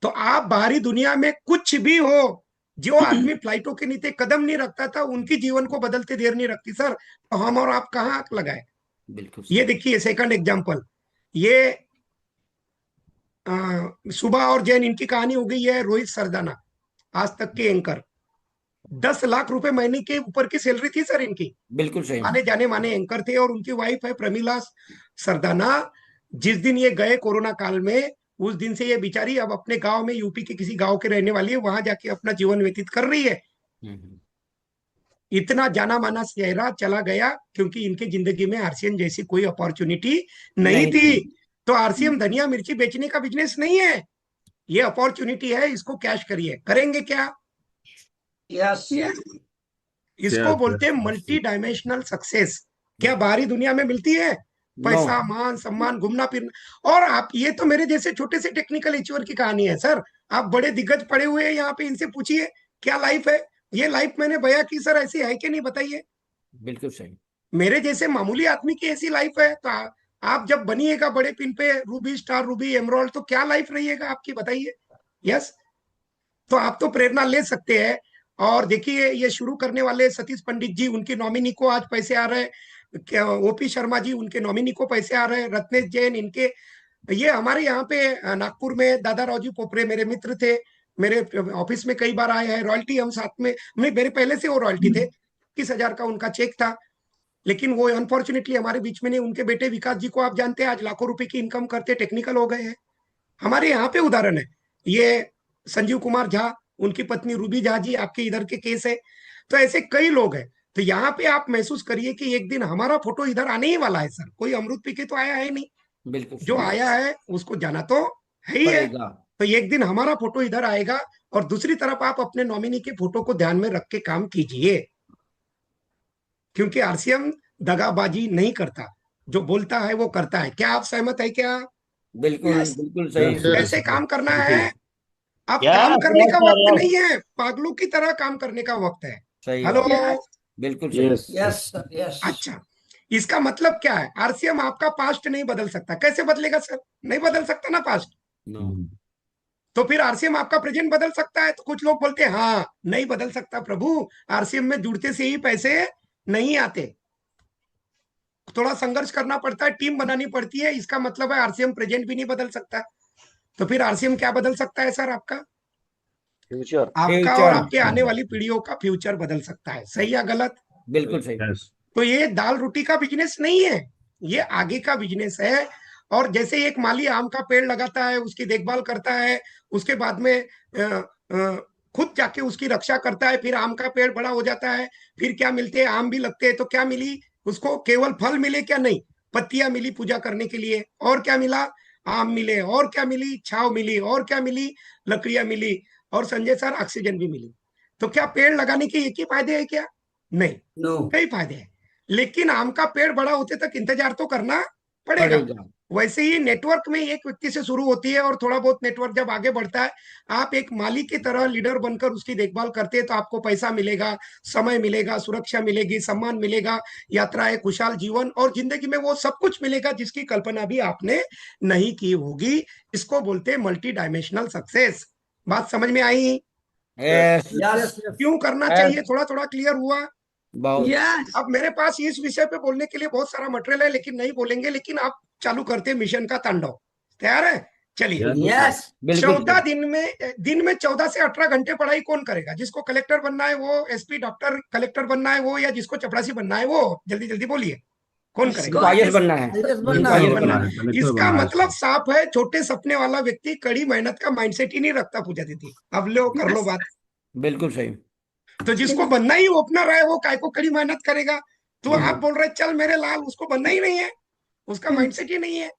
तो आप बाहरी दुनिया में कुछ भी हो, जो आदमी फ्लाइटों के नीचे कदम नहीं रखता था उनकी जीवन को बदलते देर नहीं रखती सर। तो हम और आप कहाँ लगाए? बिल्कुल ये सही। देखिए सेकंड एग्जांपल, ये सुबह और जैन, इनकी कहानी हो गई है। रोहित सरदाना, आज तक के एंकर, 10 लाख रुपए महीने के ऊपर की सैलरी थी सर इनकी। बिल्कुल सही। आने जाने माने एंकर थे। और उनकी वाइफ है प्रमिला सरदाना। जिस दिन ये गए कोरोना काल में, उस दिन से ये बेचारी अब अपने गांव में, यूपी के किसी गांव के रहने वाली है, वहां जाके अपना जीवन व्यतीत कर रही है। हम्म। इतना जाना माना चेहरा चला गया क्योंकि इनके जिंदगी में आरसीएम जैसी कोई अपॉर्चुनिटी नहीं नहीं थी। थी। तो आरसीएम धनिया मिर्ची बेचने का बिजनेस नहीं है, ये अपॉर्चुनिटी है, इसको कैश करिए। करेंगे क्या? यस इसको बोलते हैं मल्टी डायमेंशनल सक्सेस। क्या बाहरी दुनिया में मिलती है? नो। पैसा, मान सम्मान, घूमना फिरना। और आप, ये तो मेरे जैसे छोटे से टेक्निकल अचीवर की कहानी है सर। आप बड़े दिग्गज पड़े हुए हैं यहाँ पे, इनसे पूछिए क्या लाइफ है। ये लाइफ मैंने बयां की सर, ऐसी है कि नहीं बताइए? बिल्कुल सही। मेरे जैसे मामूली आदमी की ऐसी लाइफ है, तो आप जब बनिएगा बड़े पिन पे, रूबी स्टार, रूबी एमराल्ड, तो क्या लाइफ रहिएगा आपकी, बताइए। यस, तो आप तो प्रेरणा ले सकते हैं। और देखिए, ये शुरू करने वाले सतीश पंडित जी, उनकी नॉमिनी को आज पैसे आ रहे हैं। ओपी शर्मा जी, उनके नॉमिनी को पैसे आ रहे हैं। रत्नेश जैन, इनके, ये हमारे यहाँ पे नागपुर में दादा राजू पोपरे मेरे मित्र थे, मेरे ऑफिस में कई बार आए हैं। रॉयल्टी हम साथ में, मेरे पहले से वो रॉयल्टी थे। 21,000 का उनका चेक था, लेकिन वो अनफॉर्चुनेटली हमारे बीच में नहीं। उनके बेटे विकास जी को आप जानते हैं, आज लाखों रुपए की इनकम करते, टेक्निकल हो गए हैं। हमारे यहाँ पे उदाहरण है ये संजीव कुमार झा, उनकी पत्नी रूबी झा जी, आपके इधर के केस है। तो ऐसे कई लोग हैं। तो यहाँ पे आप महसूस करिए कि एक दिन हमारा फोटो इधर आने ही वाला है सर, कोई अमृत पी के तो आया है नहीं, बिल्कुल जो सही। आया है उसको जाना तो है ही है। पड़ेगा। तो एक दिन हमारा फोटो इधर आएगा, और दूसरी तरफ आप अपने नॉमिनी के फोटो को ध्यान में रख के काम कीजिए, क्योंकि आरसीएम दगाबाजी नहीं करता, जो बोलता है वो करता है। क्या आप सहमत है क्या? बिल्कुल Yes. बिल्कुल सही। कैसे काम करना है? अब Yes, काम करने yes, का sir, वक्त yes. नहीं है, पागलों की तरह काम करने का वक्त है। सही हेलो। बात। Yes. बिल्कुल सही। Yes sir yes. अच्छा, इसका मतलब क्या है? आरसीएम आपका पास्ट नहीं बदल सकता। कैसे बदलेगा सर? नहीं बदल सकता ना पास्ट। नो। तो फिर आरसीएम आपका प्रेजेंट बदल सकता है? तो कुछ लोग बोलते हैं हाँ नहीं बदल सकता प्रभु, आरसीएम में जुड़ते से ही पैसे नहीं आते, थोड़ा संघर्ष करना पड़ता है, टीम बनानी पड़ती है। इसका मतलब है आरसीएम प्रेजेंट भी नहीं बदल सकता। तो फिर आरसीएम क्या बदल सकता है सर? आपका फ्यूचर। आपका और फ्यूचर। आपके आने वाली पीढ़ियों का फ्यूचर बदल सकता है। सही या गलत? बिल्कुल सही। तो ये दाल रोटी का बिजनेस नहीं है, ये आगे का बिजनेस है। और जैसे एक माली आम का पेड़ लगाता है, उसकी देखभाल करता है, उसके बाद में खुद जाके उसकी रक्षा करता है, फिर आम का पेड़ बड़ा हो जाता है, फिर क्या मिलते हैं? आम भी लगते हैं। तो क्या मिली उसको? केवल फल मिले क्या? नहीं, पत्तियां मिली पूजा करने के लिए। और क्या मिला? आम मिले। और क्या मिली? छाव मिली। और क्या मिली? लकड़ियां मिली। और संजय सर ऑक्सीजन भी मिली। तो क्या पेड़ लगाने के एक ही फायदे है क्या? नहीं, नो। कई फायदे हैं। लेकिन आम का पेड़ बड़ा होते तक इंतजार तो करना पड़ेगा। पड़ेगा। वैसे ही नेटवर्क में एक व्यक्ति से शुरू होती है, और थोड़ा बहुत नेटवर्क जब आगे बढ़ता है, आप एक माली की तरह लीडर बनकर उसकी देखभाल करते हैं, तो आपको पैसा मिलेगा, समय मिलेगा, सुरक्षा मिलेगी, सम्मान मिलेगा, यात्राएं, खुशहाल जीवन, और जिंदगी में वो सब कुछ मिलेगा जिसकी कल्पना भी आपने नहीं की होगी। इसको बोलते हैं मल्टी डायमेंशनल सक्सेस। बात समझ में आई? यस। यस क्यों करना चाहिए? थोड़ा थोड़ा क्लियर हुआ? बहुत। Yes. अब मेरे पास इस विषय पे बोलने के लिए बहुत सारा मटेरियल है, लेकिन नहीं बोलेंगे। लेकिन आप चालू करते हैं मिशन का तांडव। तैयार है? चलिए। यस। बिल्कुल 14 सही। दिन में 14 से 18 घंटे पढ़ाई कौन करेगा? जिसको कलेक्टर बनना है वो, एसपी डॉक्टर कलेक्टर बनना है वो, या जिसको चपरासी बनना है वो? जल्दी जल्दी बोलिए, कौन करेगा? जिसको आईएएस बनना है। आईएएस जिनको बनना आगे है। बनना है। इसका मतलब साफ है, छोटे सपने वाला व्यक्ति कड़ी मेहनत का माइंडसेट ही नहीं रखता। पूजा दीदी, अब लो कर लो बात। बिल्कुल सही। तो जिसको बनना ही ओपनर है, वो काय को कड़ी मेहनत करेगा? तो आप बोल रहे चल मेरे लाल, उसको बनना ही नहीं है, उसका माइंडसेट ही नहीं है।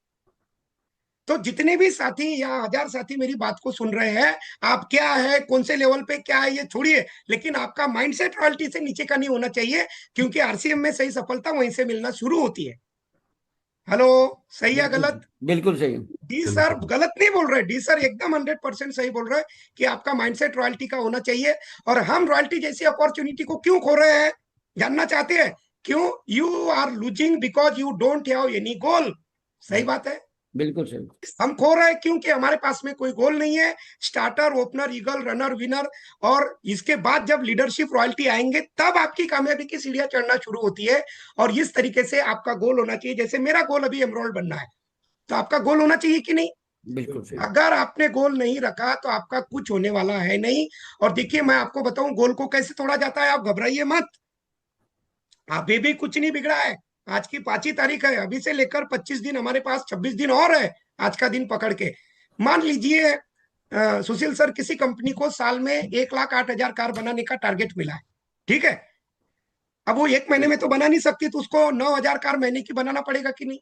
तो जितने भी साथी या 1000 साथी मेरी बात को सुन रहे हैं, आप क्या है, कौन से लेवल पे क्या है ये छोड़िए, लेकिन आपका माइंडसेट रॉयल्टी से नीचे का नहीं होना चाहिए, क्योंकि आरसीएम में सही सफलता वहीं से मिलना शुरू होती है। हेलो, सही या गलत? बिल्कुल सही। डी सर गलत नहीं बोल रहे, डी सर एकदम 100% सही बोल रहे हैं कि आपका माइंडसेट रॉयल्टी का होना चाहिए। और हम रॉयल्टी जैसी अपॉर्चुनिटी को क्यों खो रहे हैं, जानना चाहते हैं? क्यों? You are losing because you don't have any goal. सही बात है। बिल्कुल सही। हम खो रहे हैं क्योंकि हमारे पास में कोई गोल नहीं है। Starter, opener, eagle, runner, winner, और इसके बाद जब लीडरशिप रॉयल्टी आएंगे, तब आपकी कामयाबी की सीढ़ियां चढ़ना शुरू होती है। और इस तरीके से आपका गोल होना चाहिए। जैसे मेरा गोल अभी एमरोल्ड बनना है, तो आपका गोल होना चाहिए कि नहीं? बिल्कुल सही। अगर आपने गोल नहीं रखा तो आपका कुछ होने वाला है नहीं। और देखिए, मैं आपको बताऊं गोल को कैसे तोड़ा जाता है। आप घबराइए मत, अभी भी कुछ नहीं बिगड़ा है। आज की 5 तारीख है, अभी से लेकर 25 दिन हमारे पास, 26 दिन और है आज का दिन पकड़ के। मान लीजिए सुशील सर, किसी कंपनी को साल में 1,08,000 कार बनाने का टारगेट मिला है, ठीक है? अब वो एक महीने में तो बना नहीं सकती, तो उसको 9,000 कार महीने की बनाना पड़ेगा कि नहीं?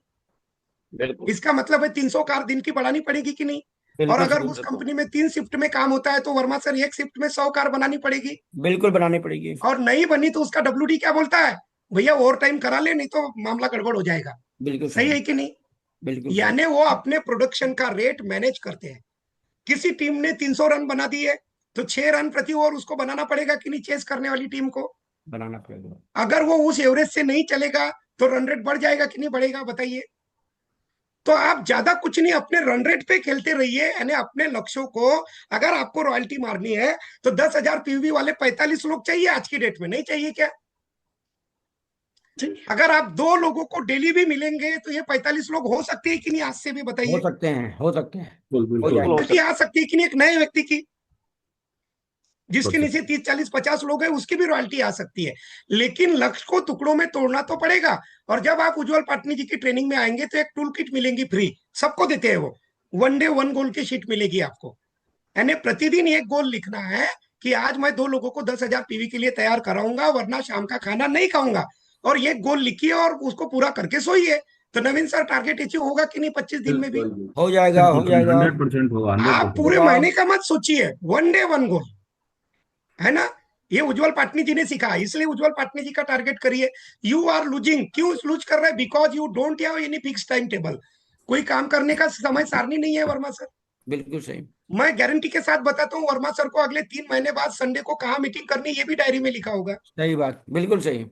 बिल्कुल। इसका मतलब है 300 कार दिन की बढ़ानी पड़ेगी कि नहीं? और अगर उस कंपनी में 3 शिफ्ट में काम होता है, तो वर्मा सर एक शिफ्ट में 100 कार बनानी पड़ेगी। बिल्कुल बनानी पड़ेगी। और नहीं बनी तो उसका WD क्या बोलता है? भैया ओवर टाइम करा ले, नहीं तो मामला गड़बड़ हो जाएगा। बिल्कुल सही है कि नहीं? बिल्कुल। यानी वो अपने प्रोडक्शन का रेट मैनेज करते हैं। किसी टीम ने 300 रन बना दिए, तो 6 रन प्रति ओवर उसको बनाना पड़ेगा कि नहीं, चेस करने वाली टीम को? बनाना पड़ेगा। अगर वो उस एवरेज से नहीं चलेगा, तो रन रेट बढ़ जाएगा कि नहीं बढ़ेगा, बताइए? तो आप ज्यादा कुछ नहीं, अपने रन रेट पे खेलते रहिए, यानी अपने लक्ष्यों को। अगर आपको रॉयल्टी मारनी है, तो 10,000 पीवी वाले 45 लोग चाहिए आज की डेट में, नहीं चाहिए क्या? अगर आप 2 लोगों को डेली भी मिलेंगे, तो ये 45 लोग हो सकते हैं कि नहीं आज से भी, बताइए? हो सकते हैं, हो सकते हैं। गलती आ सकती है कि नहीं एक नए व्यक्ति की? जिसके नीचे 30, 40, 50 लोग हैं, उसकी भी रॉयल्टी आ सकती है। लेकिन लक्ष्य को टुकड़ों में तोड़ना तो पड़ेगा। और जब आप उज्जवल पाटनी जी की ट्रेनिंग में आएंगे, तो एक टूल किट मिलेंगी फ्री, सबको देते हैं वो। 1 डे 1 गोल की शीट मिलेगी आपको, यानी प्रतिदिन एक गोल लिखना है, कि आज मैं 2 लोगों को 10,000 पीवी के लिए तैयार कराऊंगा, वरना शाम का खाना नहीं खाऊंगा, और ये गोल लिखिए और उसको पूरा करके सोइए। तो नवीन सर, टारगेट अचीव होगा कि नहीं 25 दिन में भी? हो जाएगा, हो जाएगा। 100% होगा, आप 100%। पूरे महीने का मत सोचिए, 1 डे 1 गोल, है ना? ये उज्जवल पाटनी जी ने सिखाया, इसलिए उज्जवल पाटनी जी का टारगेट करिए। यू आर लूजिंग, क्यों लूज कर रहे हैं? Because you don't have any fix time table. कोई काम करने का समय सारणी नहीं है वर्मा सर। बिल्कुल सही। मैं गारंटी के साथ बताता हूँ, वर्मा सर को अगले 3 महीने बाद संडे को कहाँ मीटिंग करनी, ये भी डायरी में लिखा होगा। सही बात, बिल्कुल सही।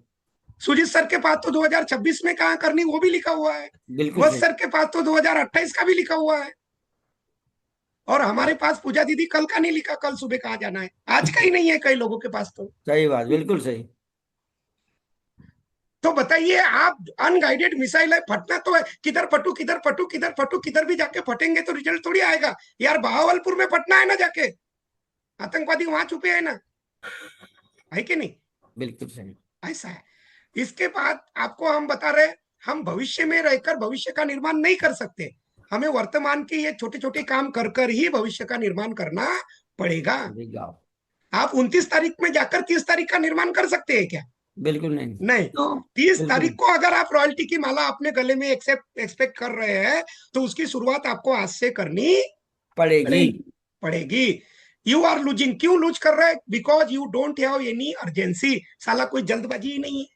सुजीत सर के पास तो 2026 में कहाँ करनी वो भी लिखा हुआ है। बिल्कुल वत्स सही। सर के पास तो 2028 का भी लिखा हुआ है। और हमारे पास पूजा दीदी कल का नहीं लिखा, कल सुबह कहाँ जाना है, आज का ही नहीं है कई लोगों के पास तो। सही बात, बिल्कुल सही। तो बताइए, आप अनगाइडेड मिसाइल है, फटना तो है, किधर फटू किधर फटू किधर फटू, किधर भी जाके फटेंगे तो रिजल्ट थोड़ी आएगा यार। बहावलपुर में फटना है ना जाके, आतंकवादी वहां छुपे है ना, है कि नहीं? बिल्कुल सही। ऐसा है। इसके बाद आपको हम बता रहे, हम भविष्य में रहकर भविष्य का निर्माण नहीं कर सकते, हमें वर्तमान के ये छोटे छोटे काम कर कर ही भविष्य का निर्माण करना पड़ेगा। आप 29 तारीख में जाकर 30 तारीख का निर्माण कर सकते हैं क्या? बिल्कुल नहीं। नहीं। तो 30 बिल्कुल। तारीख को अगर आप रॉयल्टी की माला अपने गले में एक्सपेक्ट कर रहे हैं, तो उसकी शुरुआत आपको आज से करनी पड़ेगी। पड़ेगी। यू आर लूजिंग, क्यों लूज कर रहे हैं? Because you don't have any urgency. साला कोई जल्दबाजी ही नहीं है।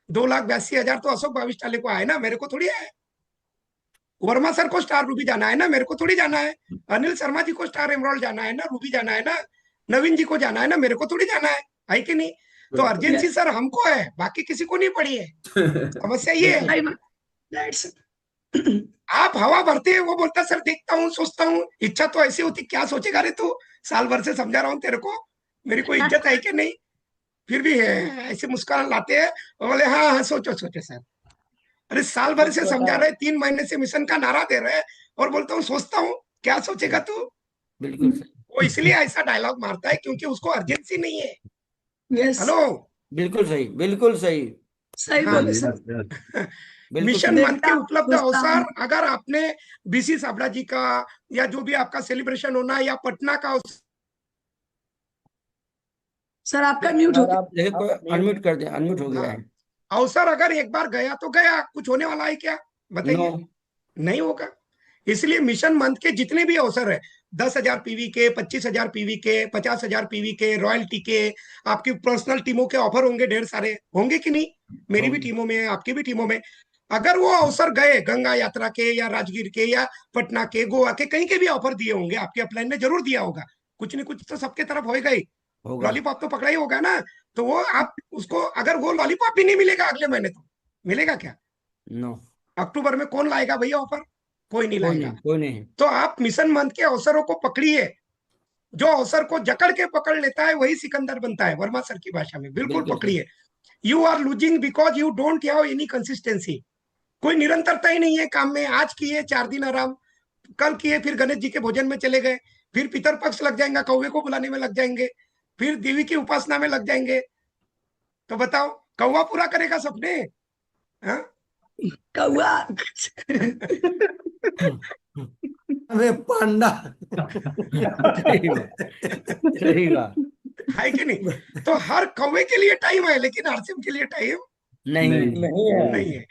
2,82,000 तो अशोक भाविष्टाले को आए ना, मेरे को थोड़ी आए। वर्मा सर को स्टार रूबी जाना है ना, मेरे को थोड़ी जाना है। अनिल शर्मा जी को स्टार एमराल्ड जाना है ना, रूबी जाना है ना। नवीन जी को जाना है ना, मेरे को थोड़ी जाना है कि नहीं? तो अर्जेंसी सर हमको है, बाकी किसी को नहीं पड़ी है। समस्या ये है। Right sir. आप हवा भरते हैं, वो बोलता सर देखता हूँ सोचता हूँ। इच्छा तो ऐसी होती, क्या सोचेगा रे तू? साल भर से समझा रहा हूँ तेरे को, मेरी कोई इज्जत है कि नहीं? फिर भी है ऐसे मुस्कुरान लाते हैं और बोले हाँ हाँ सोचो सोचो सर। अरे साल भर से समझा रहे, 3 महीने से मिशन का नारा दे रहे, और बोलता हूँ सोचता हूँ, क्या सोचेगा तू? बिल्कुल सही। वो इसलिए ऐसा डायलॉग मारता है क्योंकि उसको अर्जेंसी नहीं है। यस, हेलो, बिल्कुल सही, बिल्कुल सही। सही हाँ। बोले सर। बिल्कुल मिशन सही। मंथ के उपलब्ध सोचता अवसर, हूँ। अगर आपने बीसी साबड़ा जी का या जो भी आपका सेलिब्रेशन होना है, या पटना का सर आपका म्यूट हो गया। देखो, अनम्यूट कर दे, अनम्यूट हो गया है। अवसर अगर एक बार गया तो गया, कुछ होने वाला है क्या? बताइए। नो। नहीं होगा। इसलिए मिशन मंथ के जितने भी अवसर है, 10,000 पीवी के, 25,000 पीवी के, 50,000 पीवी के, रॉयल्टी के, आपकी पर्सनल टीमों के ऑफर होंगे, ढेर सारे होंगे कि नहीं? मेरी भी टीमों में, आपकी भी टीमों में। अगर वो अवसर गए, गंगा यात्रा के या राजगीर के या पटना के, गोवा के, कहीं के भी ऑफर दिए होंगे, आपके अपलाइन ने जरूर दिया होगा। कुछ न कुछ तो सबके तरफ होएगा ही। होगा। लॉलीपॉप तो पकड़ा ही होगा ना। तो वो आप उसको, अगर वो लॉलीपॉप भी नहीं मिलेगा अगले महीने, तो मिलेगा क्या? नो। अक्टूबर में कौन लाएगा भैया ऑफर? कोई नहीं कोई लाएगा। नहीं, कोई नहीं। तो आप मिशन मंथ के अवसरों को पकड़िए। जो अवसर को जकड़ के पकड़ लेता है वही सिकंदर बनता है, वर्मा सर की भाषा में। बिल्कुल बिल्कुल पकड़िए। You are losing because you don't have any consistency. कोई निरंतरता ही नहीं है काम में। आज किए 4 दिन आराम, कल किए फिर गणेश जी के भोजन में चले गए, फिर पितर पक्ष लग जाएगा, कौवे को बुलाने में लग जाएंगे, फिर देवी की उपासना में लग जाएंगे। तो बताओ, कौवा पूरा करेगा सपने? हाँ? कौआ। अरे पांडा। सही बात, सही बात। है कि नहीं? तो हर कौवे के लिए टाइम है, लेकिन हर सिम के लिए टाइम नहीं है। नहीं है।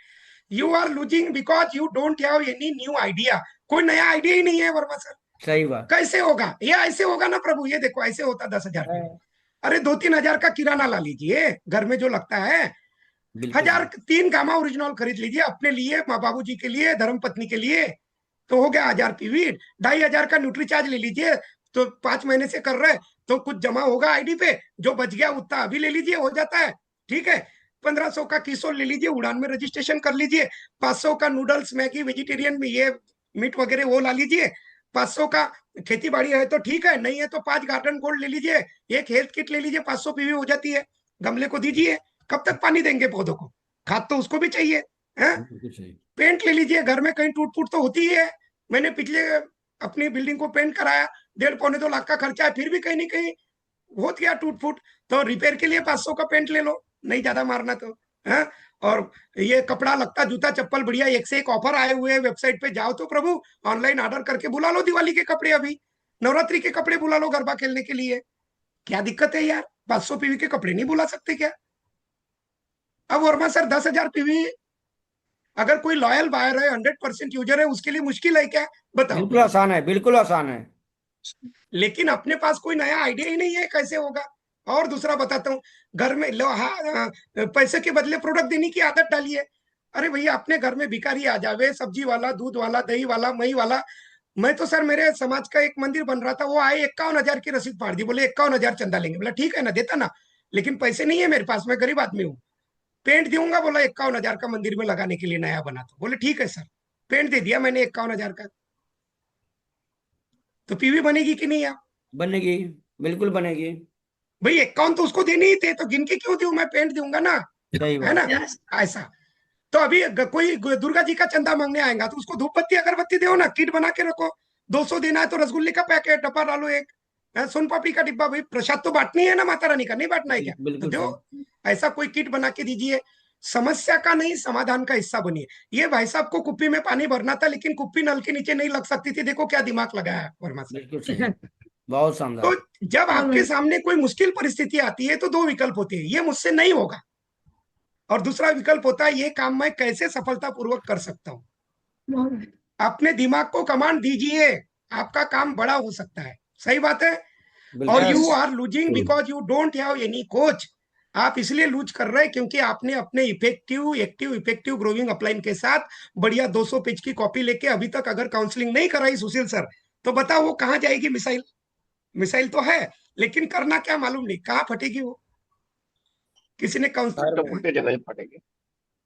You are losing because you don't have any new idea. कोई नया आइडिया ही नहीं है वर्मा सर। सही बात। कैसे होगा ये? ऐसे होगा ना प्रभु, ये देखो ऐसे होता 10,000 में। अरे 2-3 हजार का किराना ला लीजिए, घर में जो लगता है। बिल्कुल 3 गामा ओरिजिनल खरीद लीजिए अपने लिए, माँ बाबू जी के लिए, धर्म पत्नी के लिए, तो हो गया 1,000 पीवी। 2,500 का न्यूट्री चार्ज ले लीजिए, तो 5 महीने से कर रहे, तो कुछ जमा होगा आईडी पे, जो बच गया उतना अभी ले लीजिए, हो जाता है। ठीक है। 1,500 का किसोल ले लीजिए, उड़ान में रजिस्ट्रेशन कर लीजिए। 500 का नूडल्स मैगी वेजिटेरियन में ये मीट वगैरह वो ला लीजिए। 500 का खेती बाड़ी है तो ठीक है, नहीं है तो 5 गार्डन गोल्ड ले लीजिए, एक हेल्थ किट ले लीजिए, 500 पीवी हो जाती है। गमले को दीजिए, कब तक पानी देंगे पौधों को? खाद तो उसको भी चाहिए है। पेंट ले लीजिए, घर में कहीं टूट फूट तो होती ही है। मैंने पिछले अपनी बिल्डिंग को पेंट कराया, 1.5-2 लाख का खर्चा है, फिर भी कहीं नहीं कहीं हो गया टूट फूट, तो रिपेयर के लिए 500 का पेंट ले लो, नहीं ज्यादा मारना तो है। और ये कपड़ा लगता, जूता चप्पल बढ़िया, एक से एक ऑफर आए हुए हैं, वेबसाइट पे जाओ तो प्रभु, ऑनलाइन ऑर्डर करके बुला लो दिवाली के कपड़े, अभी नवरात्रि के कपड़े बुला लो गरबा खेलने के लिए। क्या दिक्कत है यार? 500 पीवी के कपड़े नहीं बुला सकते क्या? अब वर्मा सर 10,000 पीवी अगर कोई लॉयल बायर है, 100% यूजर है, उसके लिए मुश्किल है क्या? बताओ। बिल्कुल आसान है, बिल्कुल आसान है। लेकिन अपने पास कोई नया आइडिया ही नहीं है, कैसे होगा? और दूसरा बताता हूँ, घर में लो पैसे के बदले प्रोडक्ट देने की आदत डाली है। अरे भैया, अपने घर में भिखारी आ जावे, सब्जी वाला, दूध वाला, दही वाला, मई वाला। मैं तो सर, मेरे समाज का एक मंदिर बन रहा था, वो आए 51,000 की रसीद फाड़ दी, बोले 51,000 चंदा लेंगे। बोला ठीक है ना, देता ना, लेकिन पैसे नहीं है मेरे पास, मैं गरीब आदमी हूँ। पेंट दूंगा, बोला 51,000 का मंदिर में लगाने के लिए नया बना। तो बोले ठीक है सर, पेंट दे दिया मैंने 51,000 का। तो पीवी बनेगी कि नहीं? आप बनेगी, बिल्कुल बनेगी। भाई 51 तो उसको देने ही थे, तो गिन के क्यों दूं? मैं पेंट दूंगा ना, सही है ना? बात। यस ऐसा। तो अभी कोई दुर्गा जी का चंदा मांगने आएगा तो उसको धूप बत्ती अगरबत्ती दो ना, किट बना के रखो। 200 देना है तो रसगुल्ले का पैकेट डब्बा डालो, एक सोन पापड़ी का डिब्बा। भाई प्रसाद तो बांटनी है ना माता रानी का, नहीं बांटना है क्या? तो बिल्कुल दो, सही। ऐसा कोई किट बना के दीजिए। समस्या का नहीं, समाधान का हिस्सा बनिए। ये भाई साहब को कुप्पी में पानी भरना था, लेकिन कुप्पी नल के नीचे नहीं लग सकती थी। देखो क्या दिमाग लगाया है वर्मा सर। बिल्कुल सही, बहुत तो शानदार। जब आपके सामने कोई मुश्किल परिस्थिति आती है तो दो विकल्प होते हैं, ये मुझसे नहीं होगा, और दूसरा विकल्प होता है ये काम मैं कैसे सफलतापूर्वक कर सकता हूं। अपने दिमाग को कमांड दीजिए, आपका काम बड़ा हो सकता है। सही बात है। और बिल्कुल। You are losing because you don't have any coach. आप इसलिए लूज कर रहे हैं क्योंकि आपने अपने इफेक्टिव ग्रोइंग अपलाइन के साथ बढ़िया 200 पेज की कॉपी लेके अभी तक अगर काउंसलिंग नहीं कराई सुशील सर, तो बताओ वो कहां जाएगी मिसाइल? मिसाइल तो है, लेकिन करना क्या मालूम नहीं, कहां फटेगी वो। किसी ने तो काउंसलिंग, उल्टे जगह फटेंगे।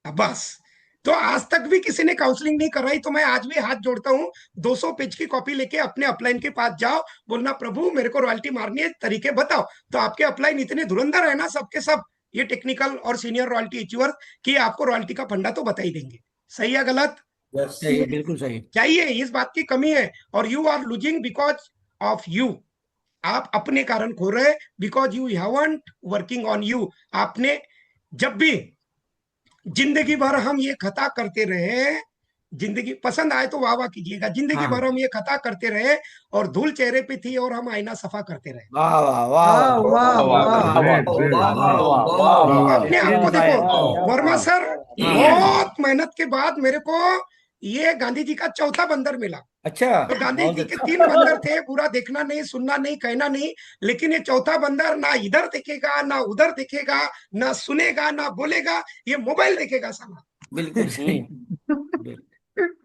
बस। तो आज तक भी किसी ने काउंसलिंग नहीं कराई, तो मैं आज भी हाथ जोड़ता हूं, 200 पेज की कॉपी लेके अपने अपलाइन के पास जाओ, बोलना प्रभु मेरे को रॉयल्टी मारनी है, तरीके बताओ। तो आपके अपलाइन इतने धुरंधर है ना, सबके सब ये टेक्निकल और सीनियर रॉयल्टी अचीवर, कि आपको रॉयल्टी का फंडा तो बता ही देंगे। सही है गलत? सही, बिल्कुल सही। चाहिए, इस बात की कमी है। और you are losing because of you. आप अपने कारण खो रहे, because you haven't working on you. आपने जब भी जिंदगी भर हम ये खता करते रहे, जिंदगी पसंद आए तो वाह वाह कीजिएगा, जिंदगी भर हाँ, हम ये खता करते रहे और धूल चेहरे पे थी और हम आईना सफा करते रहे। वाह वाह वाह वाह वाह वाह ग्रेट ग्रेट वाह वाह वाह वाह अपने आप को वाह। देखो वर्मा सर, हाँ। बहुत मेहनत के बाद मेरे को ये गांधी जी का चौथा बंदर मिला। अच्छा, तो गांधी बहुत जी के अच्छा। 3 बंदर थे, पूरा देखना नहीं, सुनना नहीं, कहना नहीं, लेकिन ये चौथा बंदर ना इधर देखेगा, ना उधर देखेगा, ना सुनेगा, ना बोलेगा, ये मोबाइल देखेगा साला। बिल्कुल सही।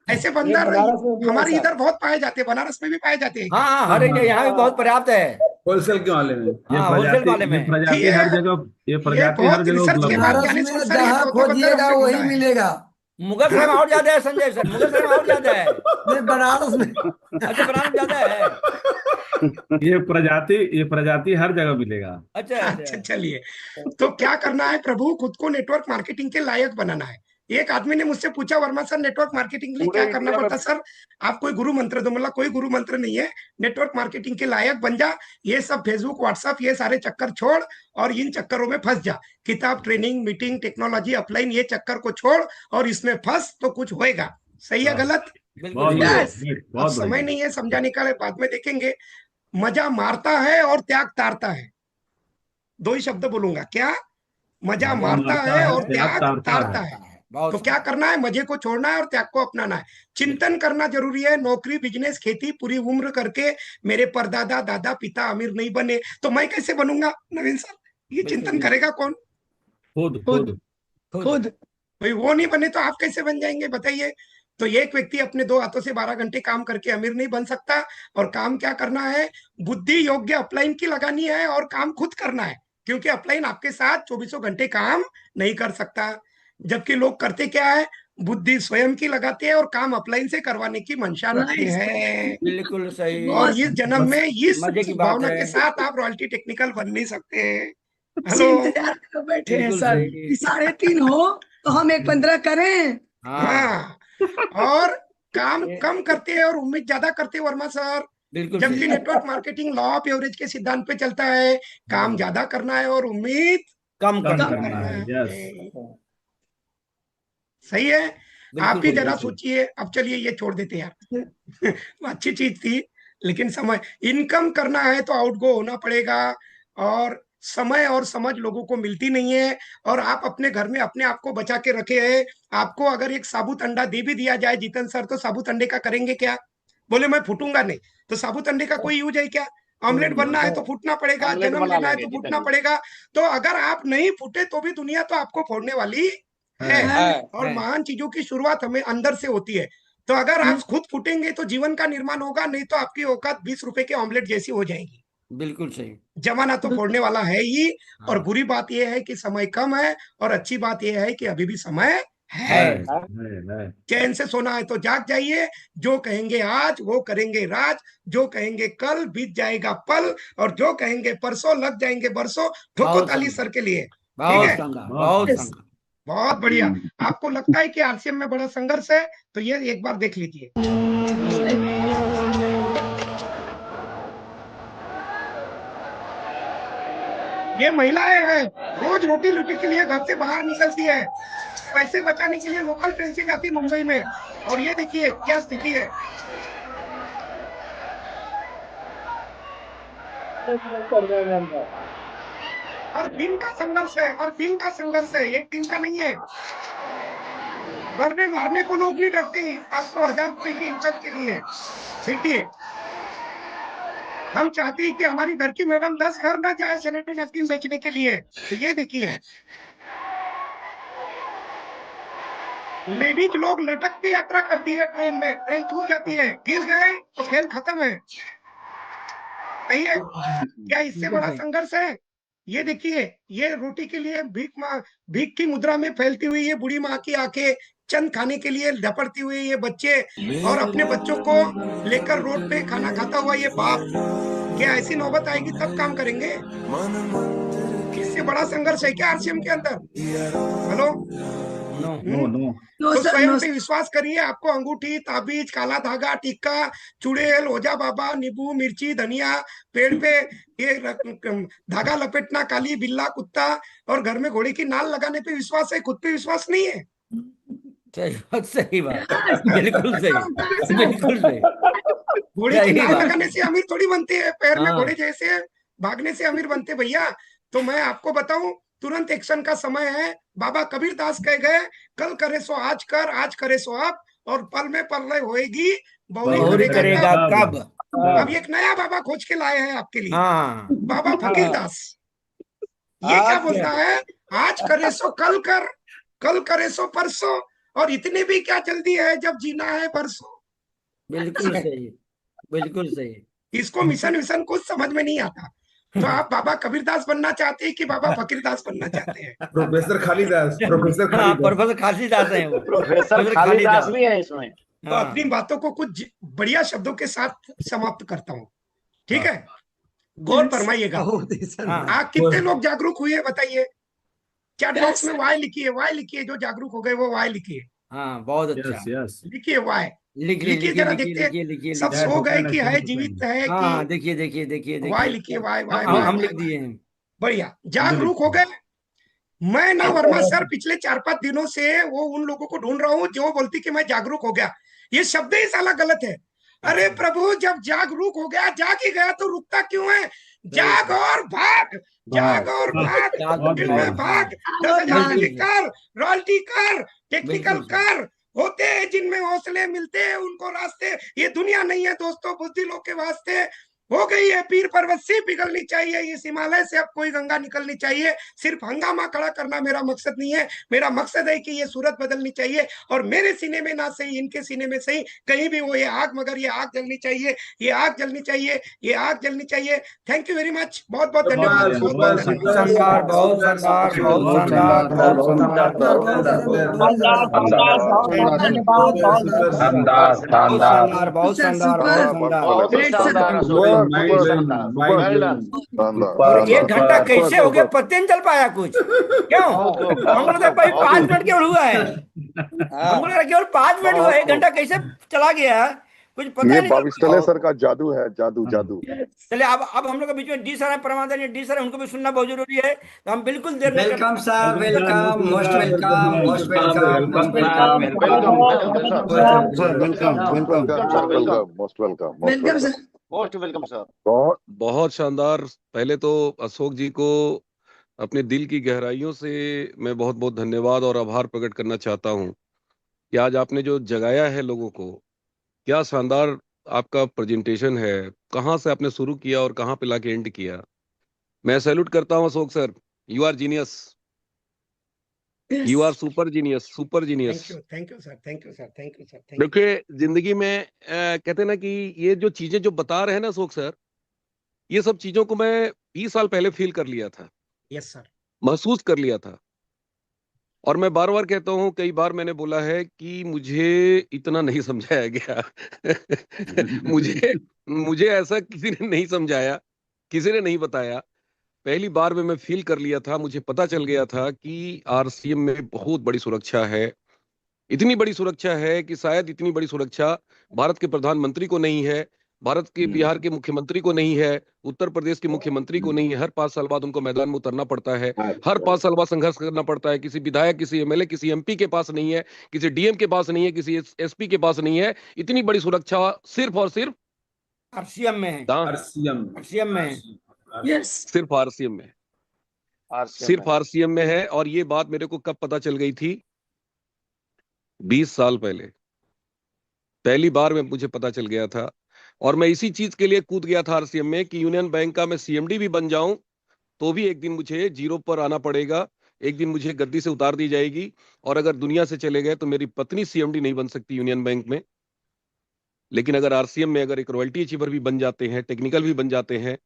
ऐसे ये बंदर बनारस में भी है हमारे सर। इधर बहुत पाए जाते हैं, बनारस में भी पाए जाते हैं हाँ क्या? हाँ, हाँ हर एक हाँ यहाँ भी बहुत पर्याप्त है। होलसेल के वाले में हाँ, होलसेल वाले ये में। कि प्रजाति हर जगह, ये ये प्रजाति हर बहुत जगह रिसर्च के उपलब्ध बाद है। बनारस ज्ञानेश्वर में सर ये जहाँ चौथा बंदर खोजिएगा हमने ढूंढा वही है। मिलेगा। मुगलसराय में और ज्यादा है संजय सर, मुगलसराय में और ज्यादा है। नहीं बनारस में अच्छा, बनारस में ज्यादा है। ये प्रजाति हर जगह मिलेगा। अच्छा अच्छा अच्छा। चलिए, तो क्या करना है प्रभु? खुद को नेटवर्क मार्केटिंग के लायक बनाना है। एक आदमी ने मुझसे पूछा वर्मा सर नेटवर्क मार्केटिंग के लिए पूरे क्या करना इंडिया में पड़ता? सर आप कोई गुरु मंत्र दो। मतलब कोई गुरु मंत्र नहीं है, नेटवर्क मार्केटिंग के लायक बन जा। ये सब फेसबुक व्हाट्सएप ये सारे चक्कर छोड़ और इन चक्करों में फंस जा। किताब, ट्रेनिंग, मीटिंग, टेक्नोलॉजी, अपलाइन, ये चक्कर को छोड़ और इसमें फंस तो कुछ होएगा। सही है हाँ, गलत? बिल्कुल बहुत सही बढ़िया, है। यस ग्रेट, अब बहुत समय बढ़िया। नहीं है समझाने का, बाद में देखेंगे। मजा मारता है और त्याग तारता है, दो ही शब्द बोलूंगा। क्या? मजा मजा मारता मारता है है, और त्याग त्याग तारता है। तारता है। बहुत तो क्या शानदार। करना है? मजे को छोड़ना है और त्याग को अपनाना है। चिंतन करना जरूरी है। नौकरी, बिजनेस, खेती पूरी उम्र करके मेरे परदादा दादा पिता अमीर नहीं बने, तो मैं कैसे बनूंगा? नवीन सर, ये बिल्कुल चिंतन करेगा कौन? खुद खुद खुद खुद। खुद भाई वो नहीं बने तो आप कैसे बन जाएंगे बताइए? तो एक व्यक्ति अपने 2 हाथों से 12 घंटे काम करके अमीर नहीं बन सकता। और काम क्या करना है? बुद्धि योग्य अपलाइन की लगानी है और काम खुद करना है, क्योंकि अपलाइन आपके साथ 24 घंटे काम नहीं कर सकता। जबकि लोग करते क्या है? बुद्धि स्वयं की लगाते हैं और काम अपलाइन से करवाने की मंशा रखते नाइस हैं। बिल्कुल सही। और बहुत इस जन्म बस। में इस मजे की बात भावना है। के साथ आप रॉयल्टी टेक्निकल बन नहीं सकते। से हेलो। इंतजार कर बैठे हैं बिल्कुल सर सही। कि 3:30 हो तो हम 1:15 करें। हाँ, हाँ, और काम कम करते हैं और उम्मीद ज्यादा करते हैं वर्मा सर। बिल्कुल जबकि सही। Network marketing law of average के सिद्धांत पे चलता है, काम ज्यादा करना है और उम्मीद कम कम करना करना है। है, यस। है। सही है। बिल्कुल आप ही सही। जरा सोचिए। अब चलिए ये छोड़ देते हैं यार। अच्छी चीज थी, लेकिन समय, इनकम करना है तो आउटगो होना पड़ेगा। और समय और समझ लोगों को मिलती नहीं है। और आप अपने घर में अपने आप को बचा के रखे हैं। आपको अगर एक साबुत अंडा दे भी दिया जाए जीतन सर, तो साबुत अंडे का करेंगे क्या? बोले मैं फूटूंगा नहीं। तो साबुत अंडे का कोई यूज है क्या? ऑमलेट बनना है तो फूटना पड़ेगा, ऑमलेट जन्म बना लेना है लेंगे तो जीतन फूटना जी। पड़ेगा। तो अगर आप नहीं फूटे तो भी दुनिया तो आपको फोड़ने वाली है। है। और महान चीजों की शुरुआत हमें अंदर से होती है। तो अगर आप खुद फूटेंगे तो जीवन का निर्माण होगा, नहीं तो आपकी औकात 20 रुपए के ऑमलेट जैसी हो जाएगी। बिल्कुल सही। जमाना तो फोड़ने वाला है ही। और हाँ। बुरी बात यह है कि समय कम है, और अच्छी बात यह है कि अभी भी समय है। है। चैन से सोना है तो जाग जाइए। जो कहेंगे आज वो करेंगे राज, जो कहेंगे कल बीत जाएगा पल, और जो कहेंगे परसों लग जाएंगे बरसों। ठोको बहुत ताली शानदार। सर के लिए। ठीक बहुत है, शानदार, बहुत बहुत Yes. शानदार। बहुत बढ़िया। आपको लगता है कि आरसीएम में बड़ा संघर्ष है, तो ये एक बार देख लीजिए। ये महिलाएं हैं, रोज रोटी रोटी के लिए घर से बाहर निकलती है, पैसे बचाने के लिए लोकल ट्रेन से जाती मुंबई में। और ये देखिए क्या स्थिति है। हर दिन का संघर्ष है, हर दिन का संघर्ष है, एक दिन का नहीं है। मरने मारने को लोग नहीं डरते 500,000 रुपए की इज्जत के लिए। देखिए, हम चाहते हैं कि हमारी घर की मैडम 10 घर ना जाए सैनिटरी नैपकिन बेचने के लिए। तो ये देखिए, लेडीज लोग लटक के यात्रा करती है ट्रेन में, ट्रेन छूट जाती है, गिर गए तो खेल खत्म है। नहीं है क्या? इससे बड़ा संघर्ष है? ये देखिए, ये रोटी के लिए भीख की मुद्रा में फैलती हुई ये बूढ़ी माँ की आंखें, चंद खाने के लिए झपटती हुई ये बच्चे, और अपने बच्चों को लेकर रोड पे खाना खाता हुआ ये बाप। क्या ऐसी नौबत आएगी तब काम करेंगे? इससे बड़ा संघर्ष है क्या आरसीएम के अंदर? हेलो। No no. No, तो sir, स्वयं no, पे विश्वास करिए। आपको अंगूठी, ताबीज, काला धागा, टिक्का, चुड़ैल, ओझा बाबा, नींबू, मिर्ची, धनिया, पेड़ पे ये धागा लपेटना, काली बिल्ला, कुत्ता, और घर में घोड़े की नाल लगाने पे विश्वास है, खुद पे विश्वास नहीं है। सही बात। बिल्कुल सही, बिल्कुल सही। घोड़े की सही नाल बात। लगाने से अमीर थोड़ी बनते हैं, पैर में हाँ। घोड़े जैसे भागने से अमीर बनते भैया। तो मैं आपको बताऊं, तुरंत एक्शन का समय है। बाबा कबीर दास कह गए, कल करे सो आज कर, आज करे सो अब, और पल में प्रलय होएगी, बहुरी बहुरी करेगा करेगा कब। कब। अब एक नया बाबा खोज के लाए हैं आपके लिए, हाँ। बाबा फकीर दास। ये क्या बोलता है? आज करे सो कल कर, कल करे सो परसों, और इतनी भी क्या जल्दी है जब जीना है परसों। बिल्कुल सही, बिल्कुल सही। इसको मिशन विशन कुछ समझ में नहीं आता। तो आप बाबा कबीरदास बनना चाहते हैं कि बाबा फकीरदास बनना चाहते हैं? प्रोफेसर खालिदास, प्रोफेसर हाँ, खालिदास। प्रोफेसर खालिदास है वो। प्रोफेसर खालिदास भी है इसमें। तो अपनी बातों को कुछ बढ़िया शब्दों के साथ समाप्त करता हूँ। ठीक है, गौर फरमाइएगा। बहुत ही सर। हाँ। आप कितने लोग जागरूक हुए बताइए? चैट बॉक्स में वाई लिखिए, वाई लिखिए। जो जागरूक हो गए वो वाई लिखिए। हाँ, बहुत यस अच्छा। यस। लिखिए वाई, लिखिए, लिखिए, लिखिए, जरा लिखिए, देखते हैं। लिखिए, लिखिए, सब लिखिए। सो गए कि है, जीवित है हाँ, कि? देखिए, देखिए, देखिए, वाई देखिए। लिखिए, वाई वाई हम वाई। लिख दिए हैं। बढ़िया, जागरूक हो गए। मैं ना वर्मा सर पिछले 4-5 दिनों से वो उन लोगों को ढूंढ रहा हूँ जो बोलती कि मैं जागरूक हो गया। ये शब्द ही साला गलत है। अरे प्रभु, जब जागरूक हो गया, जाग ही गया तो रुकता क्यों है? जाग और भाग, जाग और भाग, जाग दिल में भाग। 10,000 बिल्कुल क्लिक कर, रॉयल्टी कर, टेक्निकल बिल्कुल कर। होते हैं जिनमें हौसले मिलते हैं उनको रास्ते। ये दुनिया नहीं है दोस्तों बुजदिलों के वास्ते। हो गई है पीर पर्वत से पिघलनी चाहिए, इस हिमालय से अब कोई गंगा निकलनी चाहिए। सिर्फ हंगामा खड़ा करना मेरा मकसद नहीं है। मेरा मकसद है कि ये सूरत बदलनी चाहिए, और मेरे सीने में ना सही, इनके सीने में सही, कहीं भी वो ये आग, मगर ये आग जलनी चाहिए, ये आग जलनी चाहिए, ये आग जलनी चाहिए। Thank you very much. बहुत बहुत धन्यवाद। बहुत बहुत धन्यवाद। शानदार, बहुत शानदार, बहुत शानदार, बहुत शानदार, शानदार, बहुत शानदार, बहुत शानदार। बहुत ही शानदार अशोक, बहुत शानदार। Well done. और 1 घंटा कैसे हो गया पता नहीं चल पाया कुछ। क्यों? हम लोग तो भाई 5 मिनट केवल हुआ है। हम लोग केवल 5 मिनट हुआ है, 1 घंटा कैसे चला गया कुछ पता ये नहीं। बाविस्टले सर का जादू है, जादू जादू। चलिए, अब हम लोग के बीच में डी सर है, परमानंद डी सर है, उनको भी सुनना बहुत जरूरी है। तो हम बिल्कुल देर नहीं welcome sir, welcome, most welcome, most welcome, most welcome welcome, welcome welcome welcome, sir, welcome. Most welcome, welcome sir. Most welcome sir. बहुत बहुत शानदार। पहले तो अशोक जी को अपने दिल की गहराइयों से मैं बहुत बहुत धन्यवाद और आभार प्रकट करना चाहता हूँ कि आज आपने जो जगाया है लोगों को। क्या शानदार आपका प्रेजेंटेशन है। कहाँ से आपने शुरू किया और कहाँ पे लाके एंड किया। मैं सैल्यूट करता हूँ Ashok sir. You are genius. You are super genius, super genius. Thank you sir, thank you sir, thank you sir, thank you. देखिए जिंदगी में कहते हैं ना कि ये जो चीजें जो बता रहे हैं ना अशोक सर, ये सब चीजों को मैं 20 साल पहले फील कर लिया था, यस सर। महसूस कर लिया था। और मैं बार बार कहता हूँ, कई बार मैंने बोला है कि मुझे इतना नहीं समझाया गया। मुझे मुझे ऐसा किसी ने नहीं समझाया, किसी ने नहीं बताया। पहली बार में मैं फील कर लिया था, मुझे पता चल गया था कि आरसीएम में बहुत बड़ी सुरक्षा है। इतनी बड़ी सुरक्षा है कि शायद इतनी बड़ी सुरक्षा भारत के प्रधानमंत्री को नहीं है, भारत के बिहार के मुख्यमंत्री को नहीं है, उत्तर प्रदेश के मुख्यमंत्री को नहीं है। हर 5 साल बाद उनको मैदान में उतरना पड़ता है, हर 5 साल बाद संघर्ष करना पड़ता है। किसी विधायक, किसी एमएलए, किसी एमपी के पास नहीं है, किसी डीएम के पास नहीं है, किसी एसपी के पास नहीं है। इतनी बड़ी सुरक्षा सिर्फ और सिर्फ आरसीएम में है, आरसीएम आरसीएम में है। यस सिर्फ आरसीएम में, सिर्फ आरसीएम में है। और ये बात मेरे को कब पता चल गई थी? 20 साल पहले पहली बार में मुझे पता चल गया था। और मैं इसी चीज के लिए कूद गया था आरसीएम में कि यूनियन बैंक का मैं सीएमडी भी बन जाऊं तो भी एक दिन मुझे जीरो पर आना पड़ेगा, एक दिन मुझे गद्दी से उतार दी जाएगी। और अगर दुनिया से चले गए तो मेरी पत्नी सीएमडी नहीं बन सकती यूनियन बैंक में। लेकिन अगर आरसीएम में अगर एक रॉयल्टी अचीवर भी बन जाते हैं, टेक्निकल भी बन जाते हैं,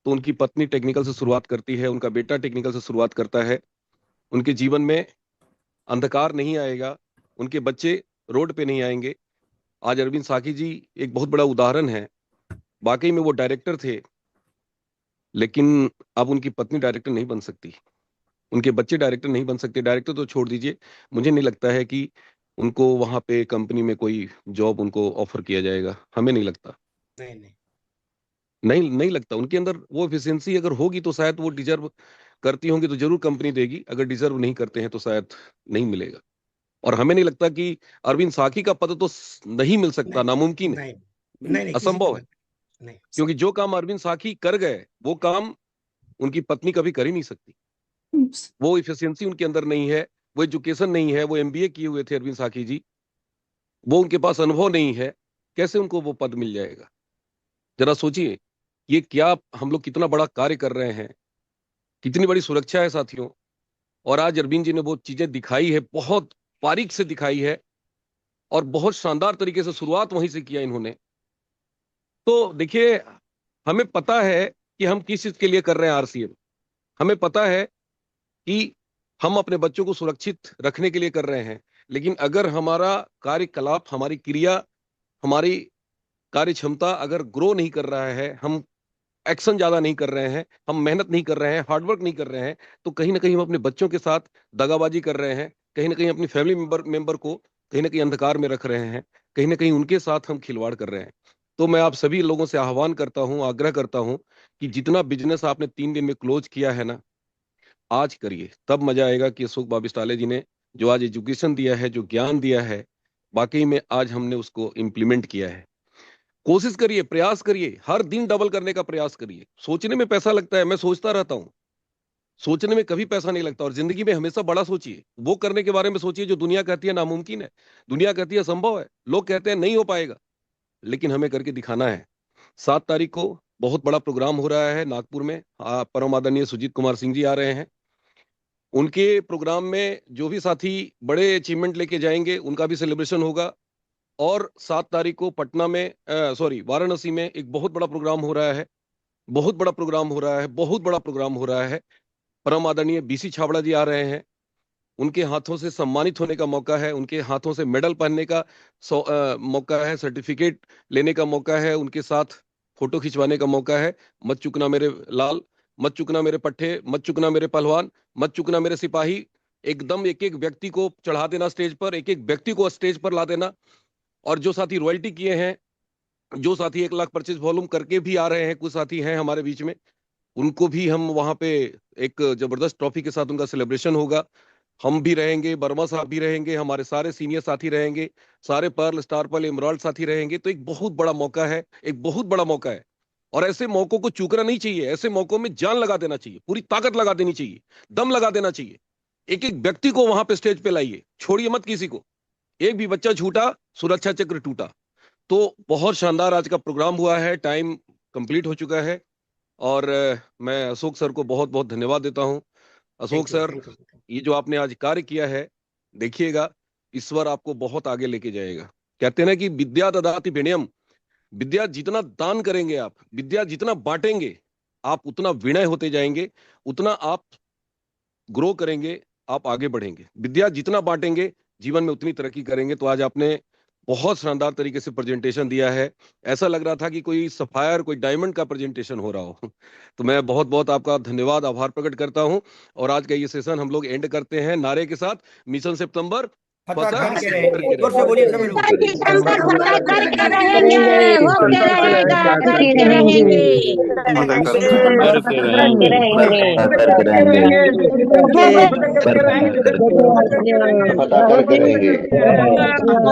तो उनकी पत्नी टेक्निकल से शुरुआत करती है, उनका बेटा टेक्निकल से शुरुआत करता है। उनके जीवन में अंधकार नहीं आएगा, उनके बच्चे रोड पे नहीं आएंगे। आज अरविंद साकी जी एक बहुत बड़ा उदाहरण है। वाकई में वो डायरेक्टर थे, लेकिन अब उनकी पत्नी डायरेक्टर नहीं बन सकती, उनके बच्चे डायरेक्टर नहीं बन सकते। डायरेक्टर तो छोड़ दीजिए, मुझे नहीं लगता है कि उनको वहां पे कंपनी में कोई जॉब उनको ऑफर किया जाएगा। हमें नहीं लगता, नहीं नहीं नहीं लगता। उनके अंदर वो एफिशिएंसी अगर होगी तो शायद वो डिजर्व करती होंगी तो जरूर कंपनी देगी, अगर डिजर्व नहीं करते हैं तो शायद नहीं मिलेगा। और हमें नहीं लगता कि अरविंद साकी का पद तो नहीं मिल सकता, नामुमकिन है, नहीं नहीं नहीं, किसी को असंभव है। नहीं। क्योंकि जो काम अरविंद साकी कर गए वो काम उनकी पत्नी कभी कर ही नहीं सकती। वो इफिशियंसी उनके अंदर नहीं है, वो एजुकेशन नहीं है। वो एमबीए किए हुए थे अरविंद साकी जी, वो उनके पास अनुभव नहीं है, कैसे उनको वो पद मिल जाएगा? जरा सोचिए, ये क्या हम लोग कितना बड़ा कार्य कर रहे हैं, कितनी बड़ी सुरक्षा है साथियों। और आज अरविंद जी ने वो चीजें दिखाई है, बहुत बारीक से दिखाई है और बहुत शानदार तरीके से शुरुआत वहीं से किया इन्होंने। तो देखिए, हमें पता है कि हम किस चीज के लिए कर रहे हैं आरसीएम। हमें पता है कि हम अपने बच्चों को सुरक्षित रखने के लिए कर रहे हैं। लेकिन अगर हमारा कार्यकलाप, हमारी क्रिया, हमारी कार्य क्षमता अगर ग्रो नहीं कर रहा है, हम एक्शन ज्यादा नहीं कर रहे हैं, हम मेहनत नहीं कर रहे हैं, हार्डवर्क नहीं कर रहे हैं, तो कहीं ना कहीं हम अपने बच्चों के साथ दगाबाजी कर रहे हैं। कहीं ना कहीं अपनी फैमिली मेंबर को कहीं ना कहीं अंधकार में रख रहे हैं, कहीं ना कहीं उनके साथ हम खिलवाड़ कर रहे हैं। तो मैं आप सभी लोगों से आह्वान करता हूं, आग्रह करता हूं कि जितना बिजनेस आपने 3 दिन में क्लोज किया है ना, आज करिए। तब मजा आएगा कि अशोक बाबिस्टाले जी ने जो आज एजुकेशन दिया है, जो ज्ञान दिया है, वाकई में आज हमने उसको इम्प्लीमेंट किया है। कोशिश करिए, प्रयास करिए, हर दिन डबल करने का प्रयास करिए। सोचने में पैसा लगता है, मैं सोचता रहता हूं, सोचने में कभी पैसा नहीं लगता। और जिंदगी में हमेशा बड़ा सोचिए, वो करने के बारे में सोचिए जो दुनिया कहती है नामुमकिन है, दुनिया कहती है असंभव है, लोग कहते हैं नहीं हो पाएगा, लेकिन हमें करके दिखाना है। 7 तारीख को बहुत बड़ा प्रोग्राम हो रहा है नागपुर में। परम आदरणीय सुजीत कुमार सिंह जी आ रहे हैं। उनके प्रोग्राम में जो भी साथी बड़े अचीवमेंट लेके जाएंगे उनका भी सेलिब्रेशन होगा। और 7 तारीख को पटना में, वाराणसी में एक बहुत बड़ा प्रोग्राम हो रहा है, बहुत बड़ा प्रोग्राम हो रहा है, बहुत बड़ा प्रोग्राम हो रहा है। परम आदरणीय बीसी छाबड़ा जी आ रहे हैं। उनके हाथों से सम्मानित होने का मौका है, उनके हाथों से मेडल पहनने का मौका है, सर्टिफिकेट लेने का मौका है, उनके साथ फोटो खिंचवाने का मौका है। मत चुकना मेरे लाल, मत चुकना मेरे पट्टे, मत चुकना मेरे पहलवान, मत चुकना मेरे सिपाही। एकदम एक एक व्यक्ति को चढ़ा देना स्टेज पर, एक एक व्यक्ति को स्टेज पर ला देना। और जो साथी रॉयल्टी किए हैं, जो साथी 1 लाख परचेज वॉल्यूम करके भी आ रहे हैं, कुछ साथी हैं हमारे बीच में, उनको भी हम वहां पे एक जबरदस्त ट्रॉफी के साथ उनका सेलिब्रेशन होगा। हम भी रहेंगे, वर्मा साहब भी रहेंगे, हमारे सारे सीनियर साथी रहेंगे, सारे पर्ल, स्टार पर्ल, एमराल्ड साथी रहेंगे। तो एक बहुत बड़ा मौका है, एक बहुत बड़ा मौका है, और ऐसे मौकों को चूकना नहीं चाहिए। ऐसे मौकों में जान लगा देना चाहिए, पूरी ताकत लगा देनी चाहिए, दम लगा देना चाहिए। एक एक व्यक्ति को वहां पे स्टेज पे लाइए, छोड़िए मत किसी को। एक भी बच्चा छूटा, सुरक्षा चक्र टूटा। तो बहुत शानदार आज का प्रोग्राम हुआ है, टाइम कंप्लीट हो चुका है, और मैं अशोक सर को बहुत बहुत धन्यवाद देता हूं। अशोक सर, ये जो आपने आज कार्य किया है, देखिएगा ईश्वर आपको बहुत आगे लेके जाएगा। कहते हैं ना कि विद्या ददाति विनयम, विद्या जितना दान करेंगे आप, विद्या जितना बांटेंगे आप, उतना विनय होते जाएंगे, उतना आप ग्रो करेंगे, आप आगे बढ़ेंगे। विद्या जितना बांटेंगे जीवन में उतनी तरक्की करेंगे। तो आज आपने बहुत शानदार तरीके से प्रेजेंटेशन दिया है, ऐसा लग रहा था कि कोई सफायर, कोई डायमंड का प्रेजेंटेशन हो रहा हो। तो मैं बहुत बहुत आपका धन्यवाद, आभार प्रकट करता हूं। और आज का ये सेशन हम लोग एंड करते हैं नारे के साथ, मिशन सितंबर फतह करके रहेंगे। जोर से बोलिए सभी लोग। करके रहेंगे, होके रहेगा, करके रहेंगे, पता करके रहेंगे।